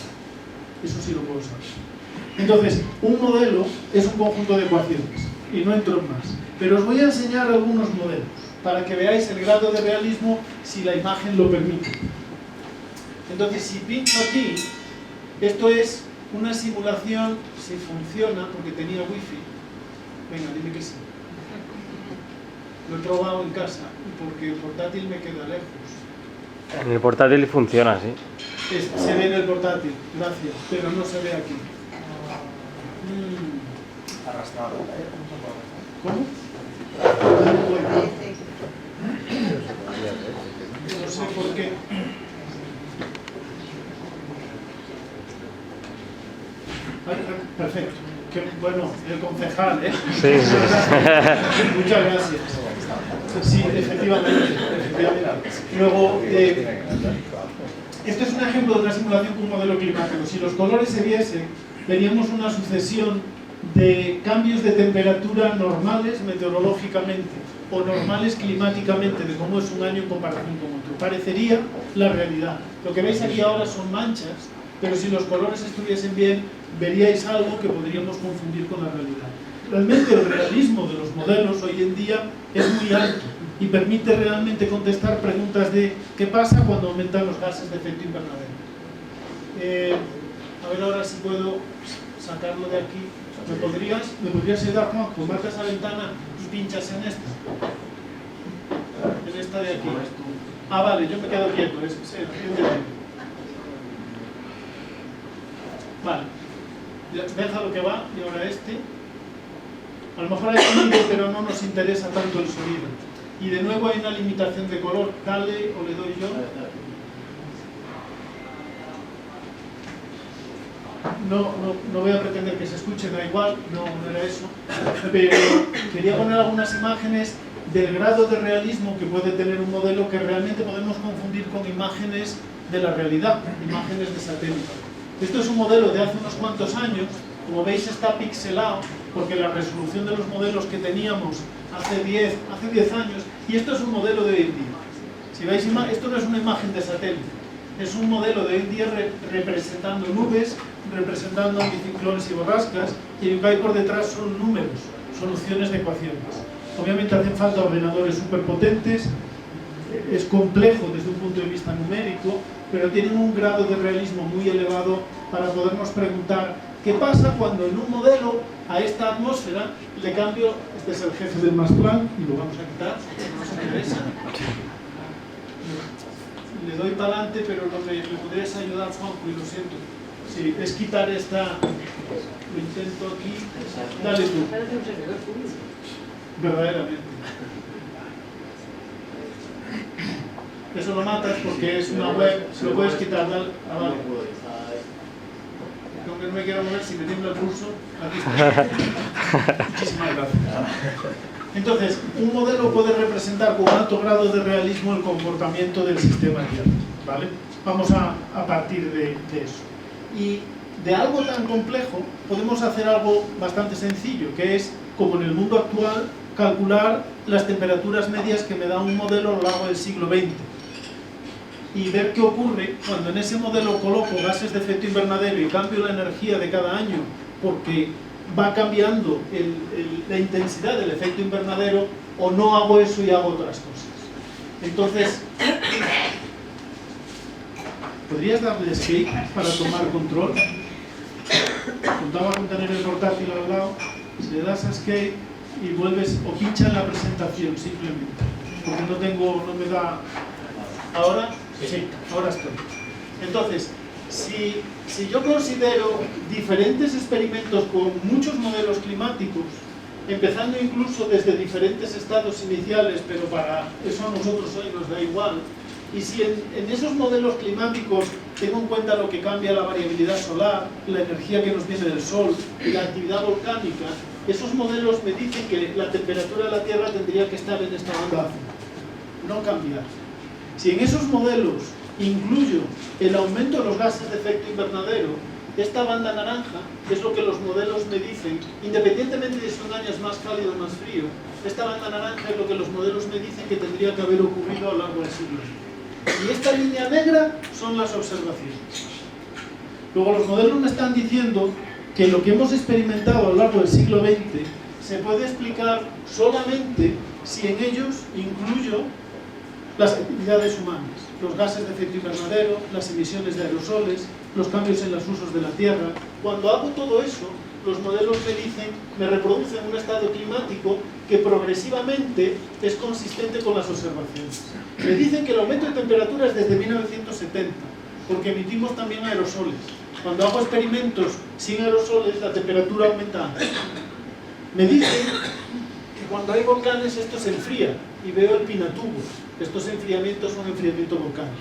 Speaker 3: Eso sí lo puedo saber. Entonces, un modelo es un conjunto de ecuaciones y no entro en más. Pero os voy a enseñar algunos modelos para que veáis el grado de realismo si la imagen lo permite. Entonces, si pincho aquí, esto es una simulación, si funciona, porque tenía wifi. Venga, dime que sí. Lo he probado en casa, porque el portátil me queda lejos.
Speaker 4: En el portátil funciona, sí.
Speaker 3: Se ve en el portátil, gracias, pero no se ve aquí.
Speaker 5: Arrastrado.
Speaker 3: ¿Cómo? No sé por qué. Perfecto. Bueno, el concejal, ¿eh?
Speaker 4: Sí, sí.
Speaker 3: Muchas gracias. Sí, efectivamente. Luego, esto es un ejemplo de una simulación con un modelo climático. Si los colores se viesen, veríamos una sucesión de cambios de temperatura normales meteorológicamente o normales climáticamente, de cómo es un año en comparación con otro. Parecería la realidad. Lo que veis aquí ahora son manchas, pero si los colores estuviesen bien, veríais algo que podríamos confundir con la realidad. Realmente el realismo de los modelos hoy en día es muy alto y permite realmente contestar preguntas de ¿qué pasa cuando aumentan los gases de efecto invernadero? A ver ahora si puedo sacarlo de aquí. ¿Me podrías ayudar, Juan? Pues marca esa ventana y pinchas en esta. En esta de aquí. Ah, vale, yo me quedo quieto. Vale. Deja lo que va y ahora este. A lo mejor hay sonido, pero no nos interesa tanto el sonido. Y de nuevo hay una limitación de color. Dale o le doy yo. No voy a pretender que se escuche, da igual, no era eso. Pero quería poner algunas imágenes del grado de realismo que puede tener un modelo que realmente podemos confundir con imágenes de la realidad, imágenes de satélite. Esto es un modelo de hace unos cuantos años. Como veis está pixelado porque la resolución de los modelos que teníamos hace 10 años, y esto es un modelo de hoy en día. Si veis, esto no es una imagen de satélite, es un modelo de hoy en día representando nubes, representando anticiclones y borrascas, y lo que hay por detrás son números, soluciones de ecuaciones. Obviamente hacen falta ordenadores superpotentes, es complejo desde un punto de vista numérico, pero tienen un grado de realismo muy elevado para podernos preguntar ¿qué pasa cuando en un modelo a esta atmósfera le cambio? Este es el jefe del Max Planck y lo vamos a quitar, no nos interesa. Le doy para adelante, pero no me podrías ayudar, Juanjo, y lo siento. Sí, es quitar esta. Lo intento aquí. Dale tú. Verdaderamente. Eso lo matas porque es una web. Se lo puedes quitar. Dale. Ah, vale. Aunque no me quiero mover, si me tiembla el pulso, aquí está. Muchísimas gracias. Entonces, un modelo puede representar con alto grado de realismo el comportamiento del sistema Tierra, ¿vale? Vamos a partir de eso. Y de algo tan complejo podemos hacer algo bastante sencillo, que es, como en el mundo actual, calcular las temperaturas medias que me da un modelo a lo largo del siglo XX. Y ver qué ocurre cuando en ese modelo coloco gases de efecto invernadero y cambio la energía de cada año, porque va cambiando la intensidad del efecto invernadero, o no hago eso y hago otras cosas. Entonces, ¿podrías darle escape para tomar control? Contaba con tener el portátil al lado. Si le das a escape y vuelves, o pincha en la presentación simplemente, porque no me da. ¿Ahora? Sí, ahora estoy. Entonces, si yo considero diferentes experimentos con muchos modelos climáticos, empezando incluso desde diferentes estados iniciales, pero para eso a nosotros hoy nos da igual, y si en esos modelos climáticos tengo en cuenta lo que cambia la variabilidad solar, la energía que nos viene del sol y la actividad volcánica, esos modelos me dicen que la temperatura de la Tierra tendría que estar en esta banda azul, no cambiar. Si en esos modelos incluyo el aumento de los gases de efecto invernadero, Esta banda naranja es lo que los modelos me dicen, independientemente de si son años más cálido o más frío, esta banda naranja es lo que los modelos me dicen que tendría que haber ocurrido a lo largo del siglo XX. Y esta línea negra son las observaciones. Luego los modelos me están diciendo que lo que hemos experimentado a lo largo del siglo XX se puede explicar solamente si en ellos incluyo las actividades humanas, los gases de efecto invernadero, las emisiones de aerosoles, los cambios en los usos de la Tierra. Cuando hago todo eso, los modelos me dicen, me reproducen un estado climático que progresivamente es consistente con las observaciones. Me dicen que el aumento de temperatura es desde 1970, porque emitimos también aerosoles. Cuando hago experimentos sin aerosoles, la temperatura aumenta antes. Me dicen que cuando hay volcanes esto se enfría, y veo el Pinatubo. Estos enfriamientos son enfriamiento volcánico.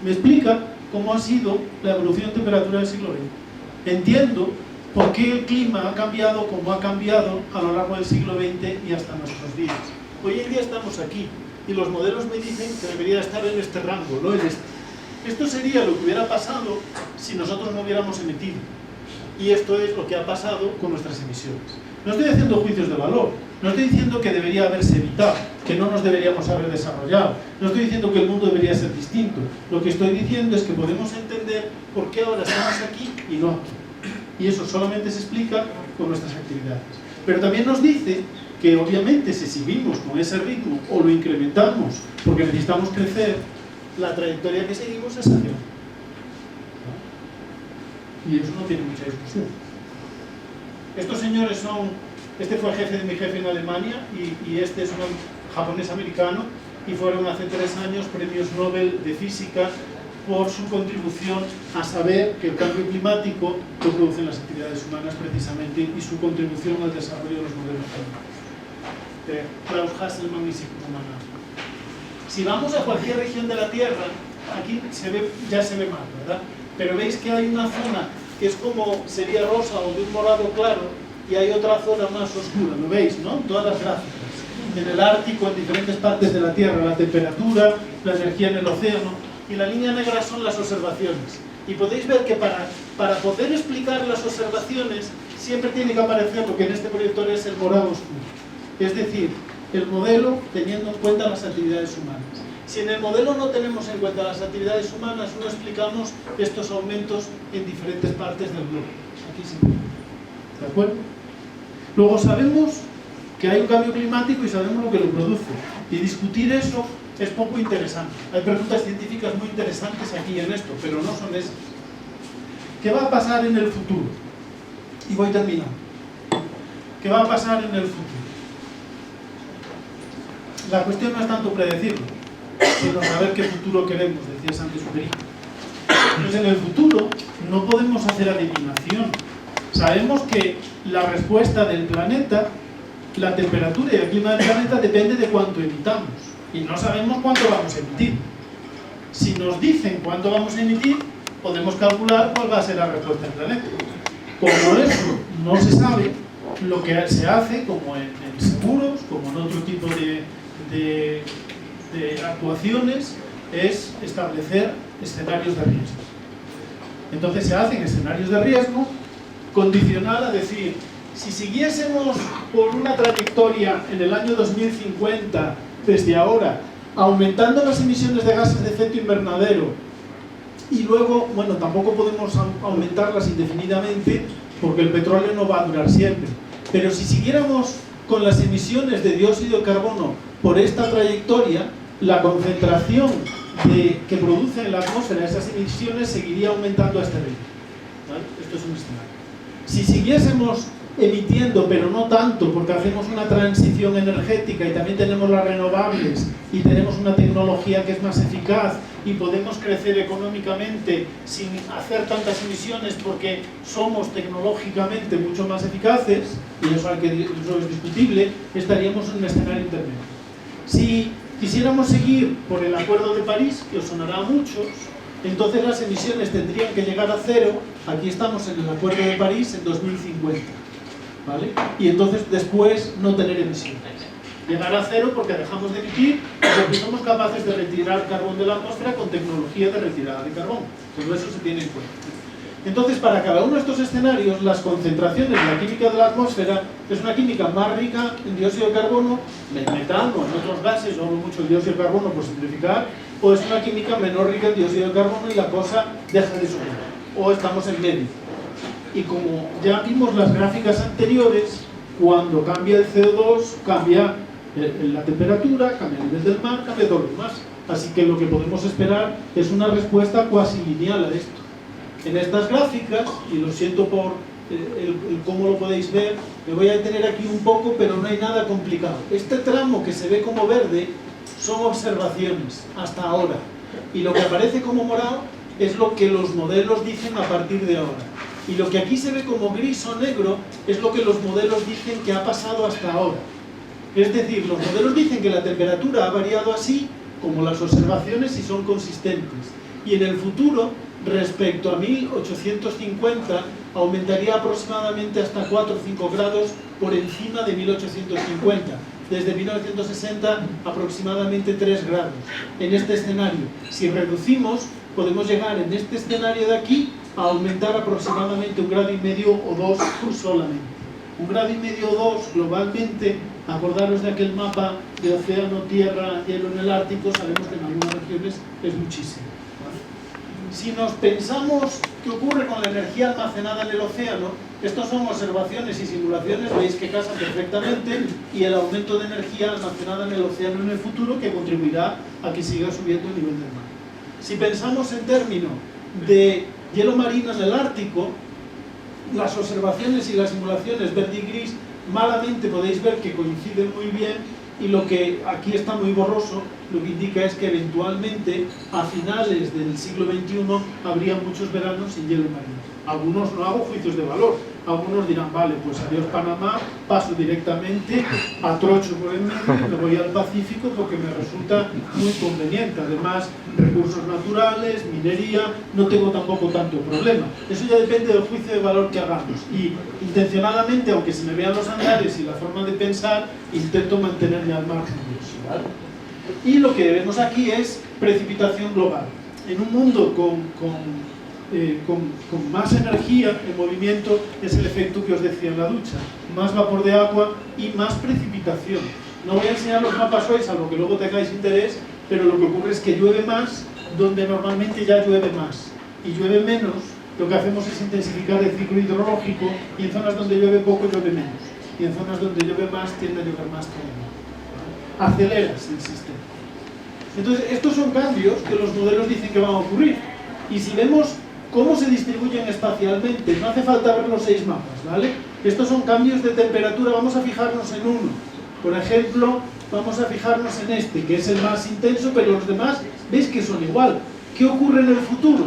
Speaker 3: Me explica cómo ha sido la evolución de temperatura del siglo XX. Entiendo por qué el clima ha cambiado como ha cambiado a lo largo del siglo XX y hasta nuestros días. Hoy en día estamos aquí y los modelos me dicen que debería estar en este rango, no en este. Esto sería lo que hubiera pasado si nosotros no hubiéramos emitido. Y esto es lo que ha pasado con nuestras emisiones. No estoy haciendo juicios de valor, no estoy diciendo que debería haberse evitado, que no nos deberíamos haber desarrollado, no estoy diciendo que el mundo debería ser distinto. Lo que estoy diciendo es que podemos entender por qué ahora estamos aquí y no aquí. Y eso solamente se explica con nuestras actividades. Pero también nos dice que obviamente si seguimos con ese ritmo o lo incrementamos porque necesitamos crecer, la trayectoria que seguimos es hacia abajo. Y eso no tiene mucha discusión. Estos señores son, este fue el jefe de mi jefe en Alemania y este es un japonés-americano y fueron hace 3 años premios Nobel de Física por su contribución a saber que el cambio climático lo producen las actividades humanas precisamente y su contribución al desarrollo de los modelos climáticos. Klaus Hasselmann y Sigmund Mann. Si vamos a cualquier región de la Tierra, aquí ya se ve mal, ¿verdad? Pero veis que hay una zona que es como sería rosa o de un morado claro y hay otra zona más oscura, ¿lo veis, no? Todas las gráficas. En el Ártico, en diferentes partes de la Tierra, la temperatura, la energía en el océano, y la línea negra son las observaciones. Y podéis ver que para poder explicar las observaciones siempre tiene que aparecer lo que en este proyector es el morado oscuro. Es decir, el modelo teniendo en cuenta las actividades humanas. Si en el modelo no tenemos en cuenta las actividades humanas, no explicamos estos aumentos en diferentes partes del globo. Aquí sí. ¿De acuerdo? Luego sabemos que hay un cambio climático y sabemos lo que lo produce. Y discutir eso es poco interesante. Hay preguntas científicas muy interesantes aquí en esto, pero no son esas. ¿Qué va a pasar en el futuro? Y voy terminando. ¿Qué va a pasar en el futuro? La cuestión no es tanto predecirlo, sino saber qué futuro queremos, decía Saint-Exupéry. Entonces, en el futuro no podemos hacer adivinación. Sabemos que la respuesta del planeta, la temperatura y el clima del planeta depende de cuánto emitamos. Y no sabemos cuánto vamos a emitir. Si nos dicen cuánto vamos a emitir, podemos calcular cuál va a ser la respuesta del planeta. Como eso no se sabe, lo que se hace, como en seguros, como en otro tipo de actuaciones, es establecer escenarios de riesgo. Entonces se hacen escenarios de riesgo condicional a decir, si siguiésemos por una trayectoria en el año 2050, desde ahora, aumentando las emisiones de gases de efecto invernadero, y luego, bueno, tampoco podemos aumentarlas indefinidamente porque el petróleo no va a durar siempre, pero si siguiéramos con las emisiones de dióxido de carbono por esta trayectoria, la concentración que produce en la atmósfera esas emisiones seguiría aumentando a este ritmo. ¿Vale? Esto es un escenario. Si siguiésemos emitiendo, pero no tanto, porque hacemos una transición energética y también tenemos las renovables y tenemos una tecnología que es más eficaz y podemos crecer económicamente sin hacer tantas emisiones porque somos tecnológicamente mucho más eficaces, y eso es discutible, estaríamos en un escenario intermedio. Si quisiéramos seguir por el Acuerdo de París, que os sonará a muchos, entonces las emisiones tendrían que llegar a cero. Aquí estamos en el Acuerdo de París en 2050, ¿vale? Y entonces después no tener emisiones. Llegar a cero porque dejamos de emitir y porque somos capaces de retirar carbón de la atmósfera con tecnología de retirada de carbón. Todo eso se tiene en cuenta. Entonces, para cada uno de estos escenarios, las concentraciones de la química de la atmósfera es una química más rica en dióxido de carbono, en metano, en otros gases, no hablo mucho de dióxido de carbono por simplificar, o es una química menor rica en dióxido de carbono y la cosa deja de subir, o estamos en medio. Y como ya vimos las gráficas anteriores, cuando cambia el CO2, cambia la temperatura, cambia el nivel del mar, cambia todo lo demás. Así que lo que podemos esperar es una respuesta cuasi lineal a esto. En estas gráficas, y lo siento por el cómo lo podéis ver, me voy a detener aquí un poco, pero no hay nada complicado. Este tramo que se ve como verde son observaciones hasta ahora, y lo que aparece como morado es lo que los modelos dicen a partir de ahora, y lo que aquí se ve como gris o negro es lo que los modelos dicen que ha pasado hasta ahora. Es decir, los modelos dicen que la temperatura ha variado así como las observaciones y son consistentes, y en el futuro, respecto a 1850, aumentaría aproximadamente hasta 4 o 5 grados por encima de 1850. Desde 1960 aproximadamente 3 grados. En este escenario, si reducimos, podemos llegar en este escenario de aquí a aumentar aproximadamente 1,5 grados o 2 solamente. 1,5 grados o 2 globalmente, acordaros de aquel mapa de océano, tierra, hielo en el Ártico, sabemos que en algunas regiones es muchísimo. Si nos pensamos qué ocurre con la energía almacenada en el océano, estos son observaciones y simulaciones, veis que casan perfectamente, y el aumento de energía almacenada en el océano en el futuro que contribuirá a que siga subiendo el nivel del mar. Si pensamos en términos de hielo marino en el Ártico, las observaciones y las simulaciones verde y gris malamente podéis ver que coinciden muy bien, y lo que aquí está muy borroso, lo que indica es que eventualmente a finales del siglo XXI habría muchos veranos sin hielo marino. Algunos no hago juicios de valor, algunos dirán, vale, pues adiós Panamá, paso directamente a Trocho por el medio y me voy al Pacífico porque me resulta muy conveniente. Además, recursos naturales, minería, no tengo tampoco tanto problema. Eso ya depende del juicio de valor que hagamos. Y intencionadamente, aunque se me vean los andares y la forma de pensar, intento mantenerme al margen de eso, ¿vale? Y lo que vemos aquí es precipitación global. En un mundo con más energía en movimiento es el efecto que os decía en la ducha, más vapor de agua y más precipitación. No voy a enseñar los mapas hoy, salvo que luego tengáis interés, pero lo que ocurre es que llueve más donde normalmente ya llueve más, y llueve menos, lo que hacemos es intensificar el ciclo hidrológico, y en zonas donde llueve poco llueve menos, y en zonas donde llueve más tiende a llover más todavía. Aceleras el sistema. Entonces, estos son cambios que los modelos dicen que van a ocurrir, y si vemos cómo se distribuyen espacialmente, no hace falta ver los 6 mapas, ¿vale? Estos son cambios de temperatura, vamos a fijarnos en uno. Por ejemplo, vamos a fijarnos en este, que es el más intenso, pero los demás, ¿veis que son igual? ¿Qué ocurre en el futuro?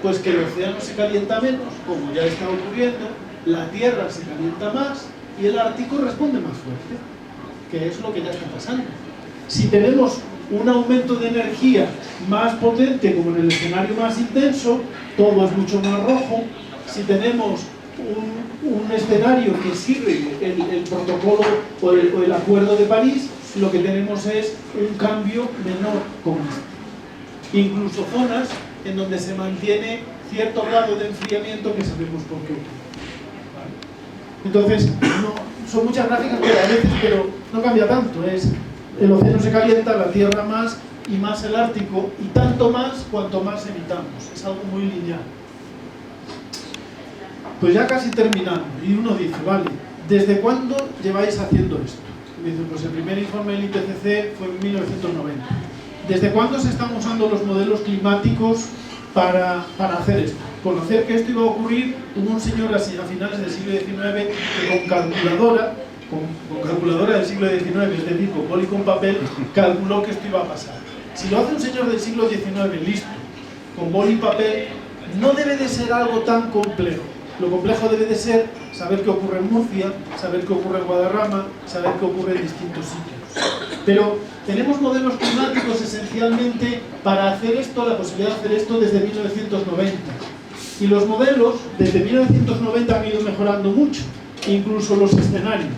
Speaker 3: Pues que el océano se calienta menos, como ya está ocurriendo, la Tierra se calienta más y el Ártico responde más fuerte, que es lo que ya está pasando. Si tenemos un aumento de energía más potente, como en el escenario más intenso, todo es mucho más rojo. Si tenemos un escenario que sigue el protocolo o el acuerdo de París, lo que tenemos es un cambio menor como este. Incluso zonas en donde se mantiene cierto grado de enfriamiento que sabemos por qué ocurre. ¿Vale? Entonces, son muchas gráficas que a veces, pero no cambia tanto. Es el océano se calienta, la Tierra más y más el Ártico, y tanto más cuanto más evitamos. Es algo muy lineal. Pues ya casi terminando, y uno dice, vale, ¿desde cuándo lleváis haciendo esto? Y dice, pues el primer informe del IPCC fue en 1990. ¿Desde cuándo se están usando los modelos climáticos para hacer esto? Conocer que esto iba a ocurrir, hubo un señor así a finales del siglo XIX que con calculadora del siglo XIX, es decir, con boli y con papel, calculó que esto iba a pasar. Si lo hace un señor del siglo XIX, listo, con boli y papel, no debe de ser algo tan complejo. Lo complejo debe de ser saber qué ocurre en Murcia, saber qué ocurre en Guadarrama, saber qué ocurre en distintos sitios. Pero tenemos modelos climáticos esencialmente para hacer esto, la posibilidad de hacer esto desde 1990. Y los modelos desde 1990 han ido mejorando mucho, incluso los escenarios.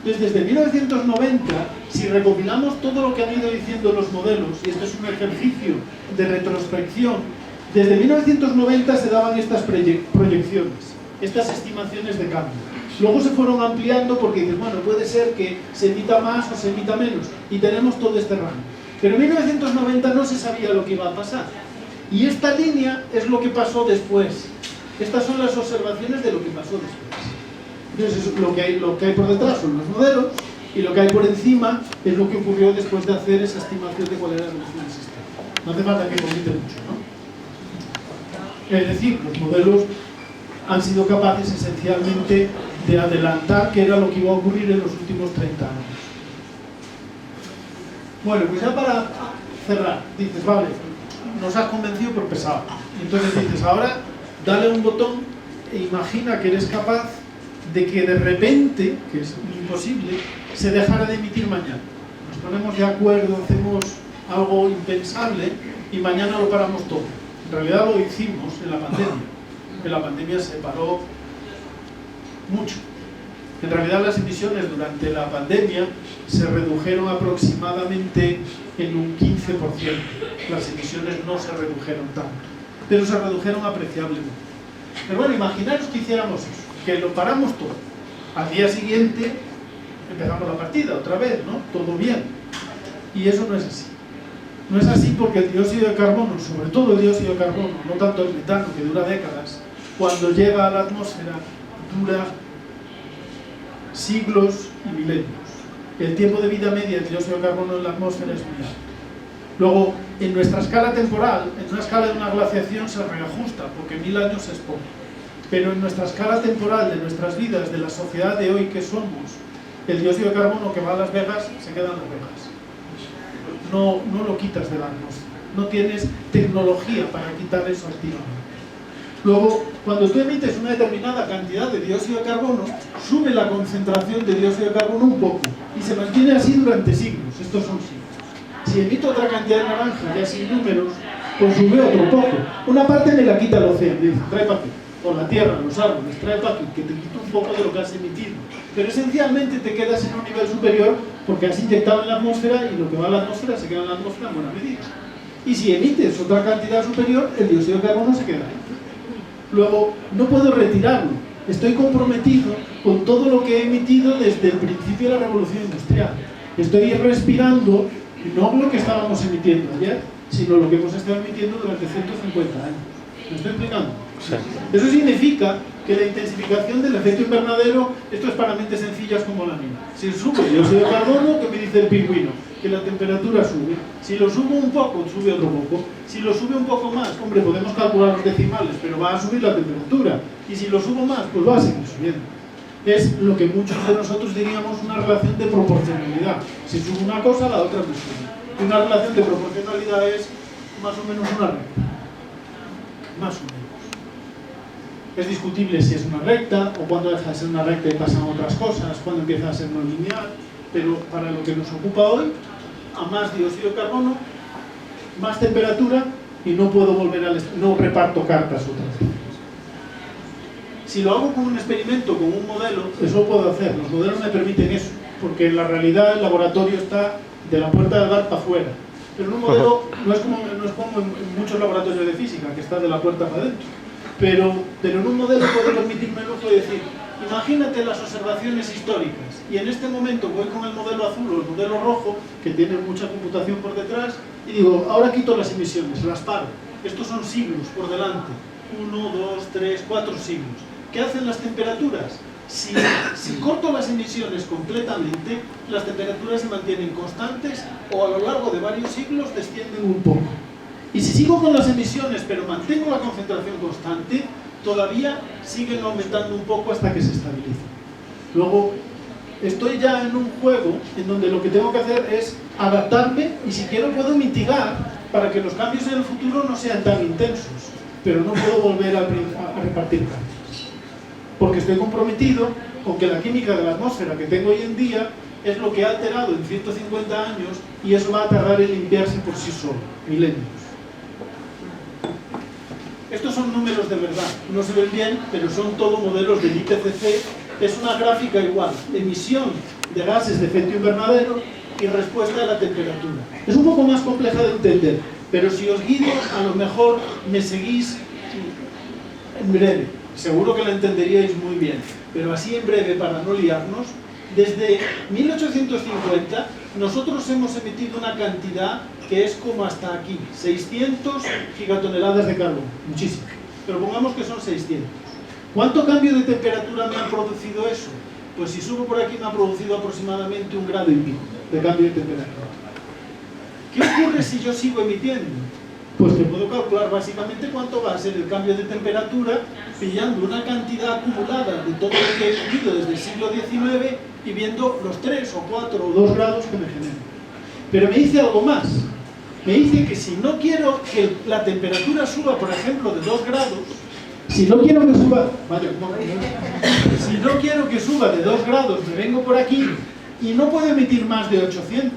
Speaker 3: Entonces, desde 1990, si recopilamos todo lo que han ido diciendo los modelos, y esto es un ejercicio de retrospección, Desde 1990 se daban estas proyecciones, estas estimaciones de cambio. Luego se fueron ampliando porque dices, bueno, puede ser que se emita más o se emita menos, y tenemos todo este rango. Pero en 1990 no se sabía lo que iba a pasar. Y esta línea es lo que pasó después. Estas son las observaciones de lo que pasó después. Entonces, lo que hay por detrás son los modelos, y lo que hay por encima es lo que ocurrió después de hacer esa estimación de cuál era la evolución del sistema. No hace falta que comite mucho, ¿no? Es decir, los modelos han sido capaces esencialmente de adelantar qué era lo que iba a ocurrir en los últimos 30 años. Bueno, pues ya para cerrar, dices, vale, nos has convencido por pesado. Entonces dices, ahora dale un botón e imagina que eres capaz de que de repente, que es imposible, se dejara de emitir mañana. Nos ponemos de acuerdo, hacemos algo impensable y mañana lo paramos todo. En realidad lo hicimos en la pandemia. En la pandemia se paró mucho. En realidad las emisiones durante la pandemia se redujeron aproximadamente en un 15%. Las emisiones no se redujeron tanto, pero se redujeron apreciablemente. Pero bueno, imaginaros que hiciéramos eso, que lo paramos todo. Al día siguiente empezamos la partida otra vez, ¿no? Todo bien. Y eso no es así. No es así porque el dióxido de carbono, sobre todo el dióxido de carbono, no tanto el metano que dura décadas, cuando llega a la atmósfera dura siglos y milenios. El tiempo de vida media del dióxido de carbono en la atmósfera es muy alto. Luego, en nuestra escala temporal, en una escala de una glaciación se reajusta, porque 1000 años es poco. Pero en nuestra escala temporal de nuestras vidas, de la sociedad de hoy que somos, el dióxido de carbono que va a Las Vegas se queda en Las Vegas. No lo quitas de la atmósfera. No tienes tecnología para quitar eso activamente. Luego, cuando tú emites una determinada cantidad de dióxido de carbono, sube la concentración de dióxido de carbono un poco y se mantiene así durante siglos. Estos son siglos. Si emito otra cantidad de naranja, ya sin números, pues sube otro poco. Una parte me la quita el océano, dice, trae para aquí. O la tierra, los árboles, trae para aquí, que te quita un poco de lo que has emitido. Pero esencialmente te quedas en un nivel superior porque has inyectado en la atmósfera y lo que va a la atmósfera se queda en la atmósfera en buena medida. Y si emites otra cantidad superior, el dióxido de carbono se queda ahí. Luego, no puedo retirarlo. Estoy comprometido con todo lo que he emitido desde el principio de la revolución industrial. Estoy respirando no lo que estábamos emitiendo ayer, sino lo que hemos estado emitiendo durante 150 años. ¿Me estoy explicando?
Speaker 4: Sí.
Speaker 3: Eso significa que la intensificación del efecto invernadero, esto es para mentes sencillas como la mía. Si sube el dióxido de carbono, ¿qué me dice el pingüino? Que la temperatura sube. Si lo subo un poco, sube otro poco. Si lo sube un poco más, hombre, podemos calcular los decimales, pero va a subir la temperatura. Y si lo subo más, pues va a seguir subiendo. Es lo que muchos de nosotros diríamos una relación de proporcionalidad. Si subo una cosa, la otra me sube. Y una relación de proporcionalidad es más o menos una recta. Más o menos. Es discutible si es una recta, o cuando deja de ser una recta y pasan otras cosas, cuando empieza a ser no lineal, pero para lo que nos ocupa hoy, a más dióxido de carbono, más temperatura, y no puedo volver no reparto cartas otra vez. Si lo hago con un experimento, con un modelo, eso lo puedo hacer. Los modelos me permiten eso, porque en la realidad el laboratorio está de la puerta del bar para afuera. Pero en un modelo no es como en muchos laboratorios de física, que está de la puerta para adentro. Pero en un modelo puedo permitirme el lujo de decir, imagínate las observaciones históricas, y en este momento voy con el modelo azul o el modelo rojo, que tiene mucha computación por detrás, y digo, ahora quito las emisiones, las paro. Estos son siglos por delante, 1, 2, 3, 4 siglos. ¿Qué hacen las temperaturas? Si corto las emisiones completamente, las temperaturas se mantienen constantes o a lo largo de varios siglos descienden un poco. Y si sigo con las emisiones pero mantengo la concentración constante, todavía siguen aumentando un poco hasta que se estabilizan. Luego, estoy ya en un juego en donde lo que tengo que hacer es adaptarme y si quiero puedo mitigar para que los cambios en el futuro no sean tan intensos, pero no puedo volver a repartir cambios. Porque estoy comprometido con que la química de la atmósfera que tengo hoy en día es lo que ha alterado en 150 años y eso va a tardar en limpiarse por sí solo, milenios. Estos son números de verdad, no se ven bien, pero son todo modelos del IPCC. Es una gráfica igual, emisión de gases de efecto invernadero y respuesta a la temperatura. Es un poco más compleja de entender, Pero si os guío, a lo mejor me seguís en breve. Seguro que la entenderíais muy bien, pero así en breve para no liarnos. Desde 1850 nosotros hemos emitido una cantidad que es como hasta aquí, 600 gigatoneladas de carbón, muchísimo, pero pongamos que son 600. ¿Cuánto cambio de temperatura me ha producido eso? Pues si subo por aquí me ha producido aproximadamente 1,5 grados de cambio de temperatura. ¿Qué ocurre si yo sigo emitiendo? Pues te puedo calcular básicamente cuánto va a ser el cambio de temperatura pillando una cantidad acumulada de todo lo que he emitido desde el siglo XIX y viendo los 3 o 4 o 2 grados que me generan. Pero me dice algo más. Me dice que si no quiero que la temperatura suba, por ejemplo, de 2 grados, si no quiero que suba, si no quiero que suba de 2 grados, me vengo por aquí y no puedo emitir más de 800.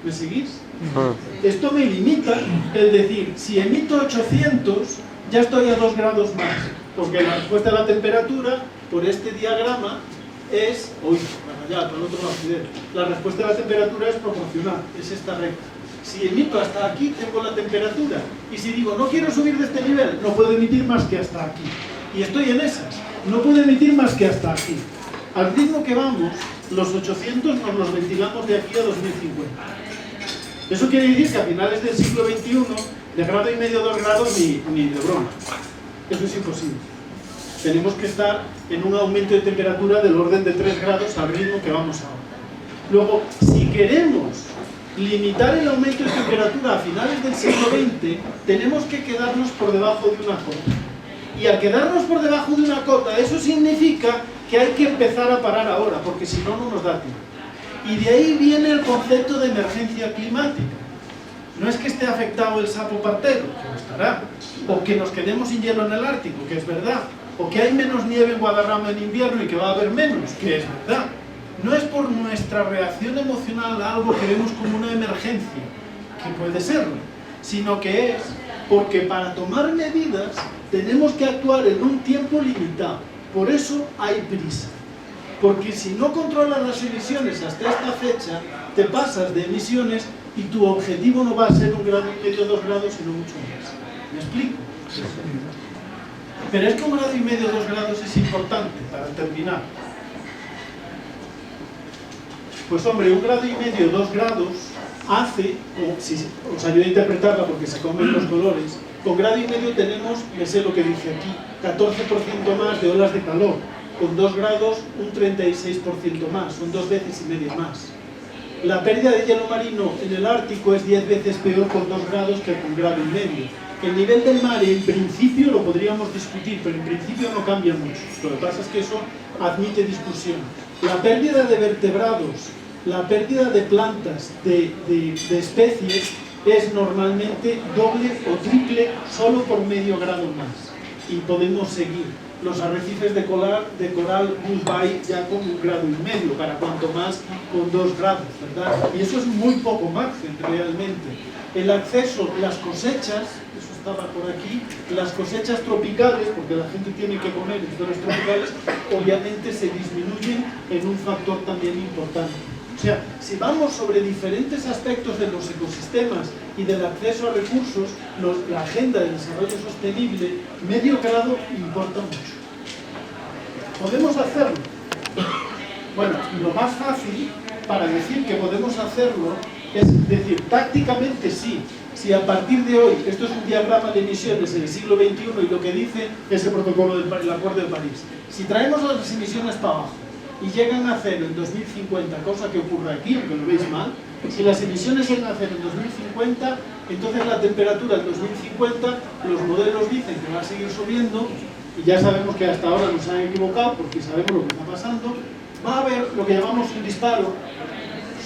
Speaker 3: ¿Me seguís? Esto me limita, es decir, si emito 800, ya estoy a 2 grados más, porque la respuesta a la temperatura, por este diagrama, es... Uy, para allá, para el otro lado, la respuesta a la temperatura es proporcional, es esta recta. Si emito hasta aquí, tengo la temperatura, y si digo, no quiero subir de este nivel, no puedo emitir más que hasta aquí. Y estoy en esas, no puedo emitir más que hasta aquí. Al ritmo que vamos, los 800 nos los ventilamos de aquí a 2050. Eso quiere decir que a finales del siglo XXI, de 1,5 grados, 2 grados, ni de broma. Eso es imposible. Tenemos que estar en un aumento de temperatura del orden de 3 grados al ritmo que vamos ahora. Luego, si queremos limitar el aumento de temperatura a finales del siglo XX, tenemos que quedarnos por debajo de una cota. Y al quedarnos por debajo de una cota, eso significa que hay que empezar a parar ahora, porque si no, no nos da tiempo. Y de ahí viene el concepto de emergencia climática. No es que esté afectado el sapo partero, que lo estará, o que nos quedemos sin hielo en el Ártico, que es verdad, o que hay menos nieve en Guadarrama en invierno y que va a haber menos, que es verdad. No es por nuestra reacción emocional a algo que vemos como una emergencia, que puede serlo, sino que es porque para tomar medidas tenemos que actuar en un tiempo limitado. Por eso hay prisa. Porque si no controlas las emisiones hasta esta fecha, te pasas de emisiones y tu objetivo no va a ser 1,5 grados, 2 grados, sino mucho más. ¿Me explico? Pero es que 1,5 grados, 2 grados es importante para terminar. Pues hombre, 1,5 grados, 2 grados hace, si os ayuda a interpretarla porque se comen los colores, con 1,5 grados tenemos, me sé lo que dice aquí, 14% más de olas de calor. Con 2 grados un 36% más, son 2,5 veces más. La pérdida de hielo marino en el Ártico es 10 veces peor con 2 grados que con 1,5 grados. El nivel del mar en principio lo podríamos discutir, pero en principio no cambia mucho. Lo que pasa es que eso admite discusión. La pérdida de vertebrados, la pérdida de plantas, de especies, es normalmente doble o triple solo por 0,5 grado más. Y podemos seguir. Los arrecifes de coral Goodbye ya con 1,5 grados, para cuanto más con 2 grados, ¿verdad? Y eso es muy poco margen realmente. El acceso, las cosechas, eso estaba por aquí, las cosechas tropicales, porque la gente tiene que comer en zonas tropicales, obviamente se disminuyen en un factor también importante. O sea, si vamos sobre diferentes aspectos de los ecosistemas y del acceso a recursos, la agenda de desarrollo sostenible, 0,5 grado importa mucho. ¿Podemos hacerlo? Bueno, lo más fácil para decir que podemos hacerlo es decir, tácticamente sí. Si a partir de hoy, esto es un diagrama de emisiones en el siglo XXI y lo que dice es el protocolo del Acuerdo de París. Si traemos las emisiones para abajo y llegan a cero en 2050, cosa que ocurre aquí, aunque lo veis mal, si las emisiones llegan a cero en 2050, entonces la temperatura en 2050, los modelos dicen que va a seguir subiendo, y ya sabemos que hasta ahora nos han equivocado porque sabemos lo que está pasando, va a haber lo que llamamos un disparo,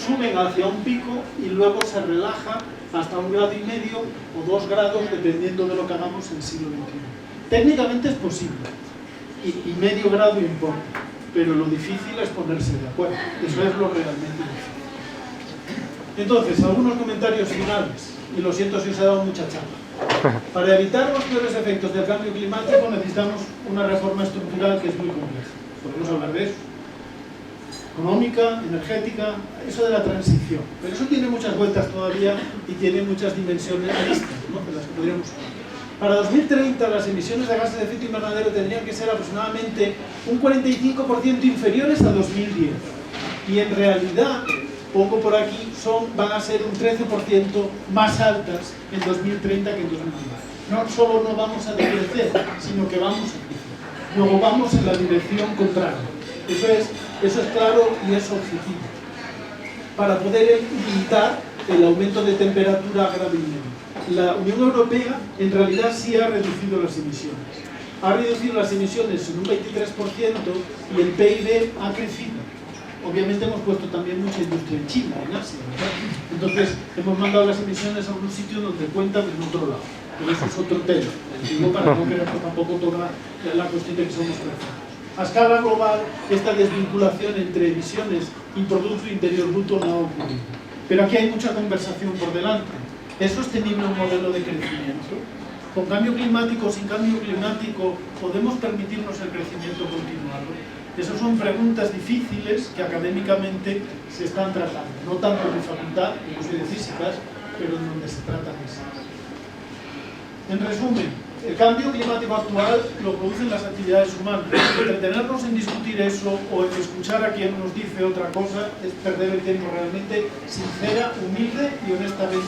Speaker 3: suben hacia un pico y luego se relaja hasta 1,5 grados o 2 grados, dependiendo de lo que hagamos en el siglo XXI. Técnicamente es posible, y 0,5 grado importa, pero lo difícil es ponerse de acuerdo. Eso es lo realmente difícil. Entonces, algunos comentarios finales, y lo siento si os he dado mucha charla. Para evitar los peores efectos del cambio climático necesitamos una reforma estructural que es muy compleja. Podemos hablar de eso. económica, energética, eso de la transición. Pero eso tiene muchas vueltas todavía y tiene muchas dimensiones vistas, ¿no?, de las que podríamos hablar. Para 2030 las emisiones de gases de efecto invernadero tendrían que ser aproximadamente un 45% inferiores a 2010. Y en realidad, pongo por aquí, van a ser un 13% más altas en 2030 que en 2010. No solo no vamos a decrecer, sino que vamos a crecer. Luego vamos en la dirección contraria. Eso es claro y es objetivo. Para poder limitar el aumento de temperatura gravemente. La Unión Europea en realidad sí ha reducido las emisiones. Ha reducido las emisiones en un 23% y el PIB ha crecido. Obviamente hemos puesto también mucha industria en China, en Asia, ¿verdad? Entonces hemos mandado las emisiones a un sitio donde cuentan en otro lado. Pero eso es otro tema. Digo para no querer tampoco tocar la cuestión de que somos perfectos. A escala global, esta desvinculación entre emisiones y Producto Interior Bruto no ha ocurrido. Pero aquí hay mucha conversación por delante. ¿Es sostenible un modelo de crecimiento? ¿Con cambio climático o sin cambio climático podemos permitirnos el crecimiento continuado? Esas son preguntas difíciles que académicamente se están tratando. No tanto en mi facultad, yo soy de físicas, pero en donde se tratan esas. En resumen, el cambio climático actual lo producen las actividades humanas. Entretenernos en discutir eso o en escuchar a quien nos dice otra cosa es perder el tiempo realmente sincera, humilde y honestamente.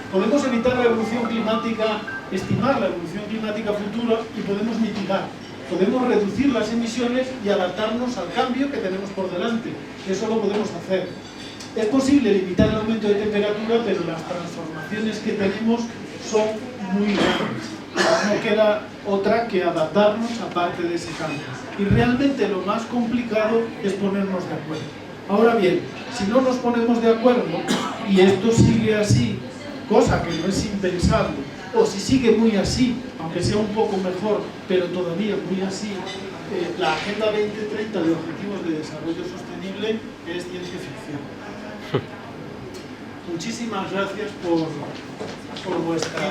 Speaker 3: Podemos evitar la evolución climática, estimar la evolución climática futura y podemos mitigar. Podemos reducir las emisiones y adaptarnos al cambio que tenemos por delante. Eso lo podemos hacer. Es posible limitar el aumento de temperatura, pero las transformaciones que tenemos son muy grandes. No queda otra que adaptarnos a parte de ese cambio. Y realmente lo más complicado es ponernos de acuerdo. Ahora bien, si no nos ponemos de acuerdo y esto sigue así, cosa que no es impensable, o si sigue muy así, aunque sea un poco mejor, pero todavía muy así, la Agenda 2030 de Objetivos de Desarrollo Sostenible es ciencia ficción. Muchísimas gracias por vuestra...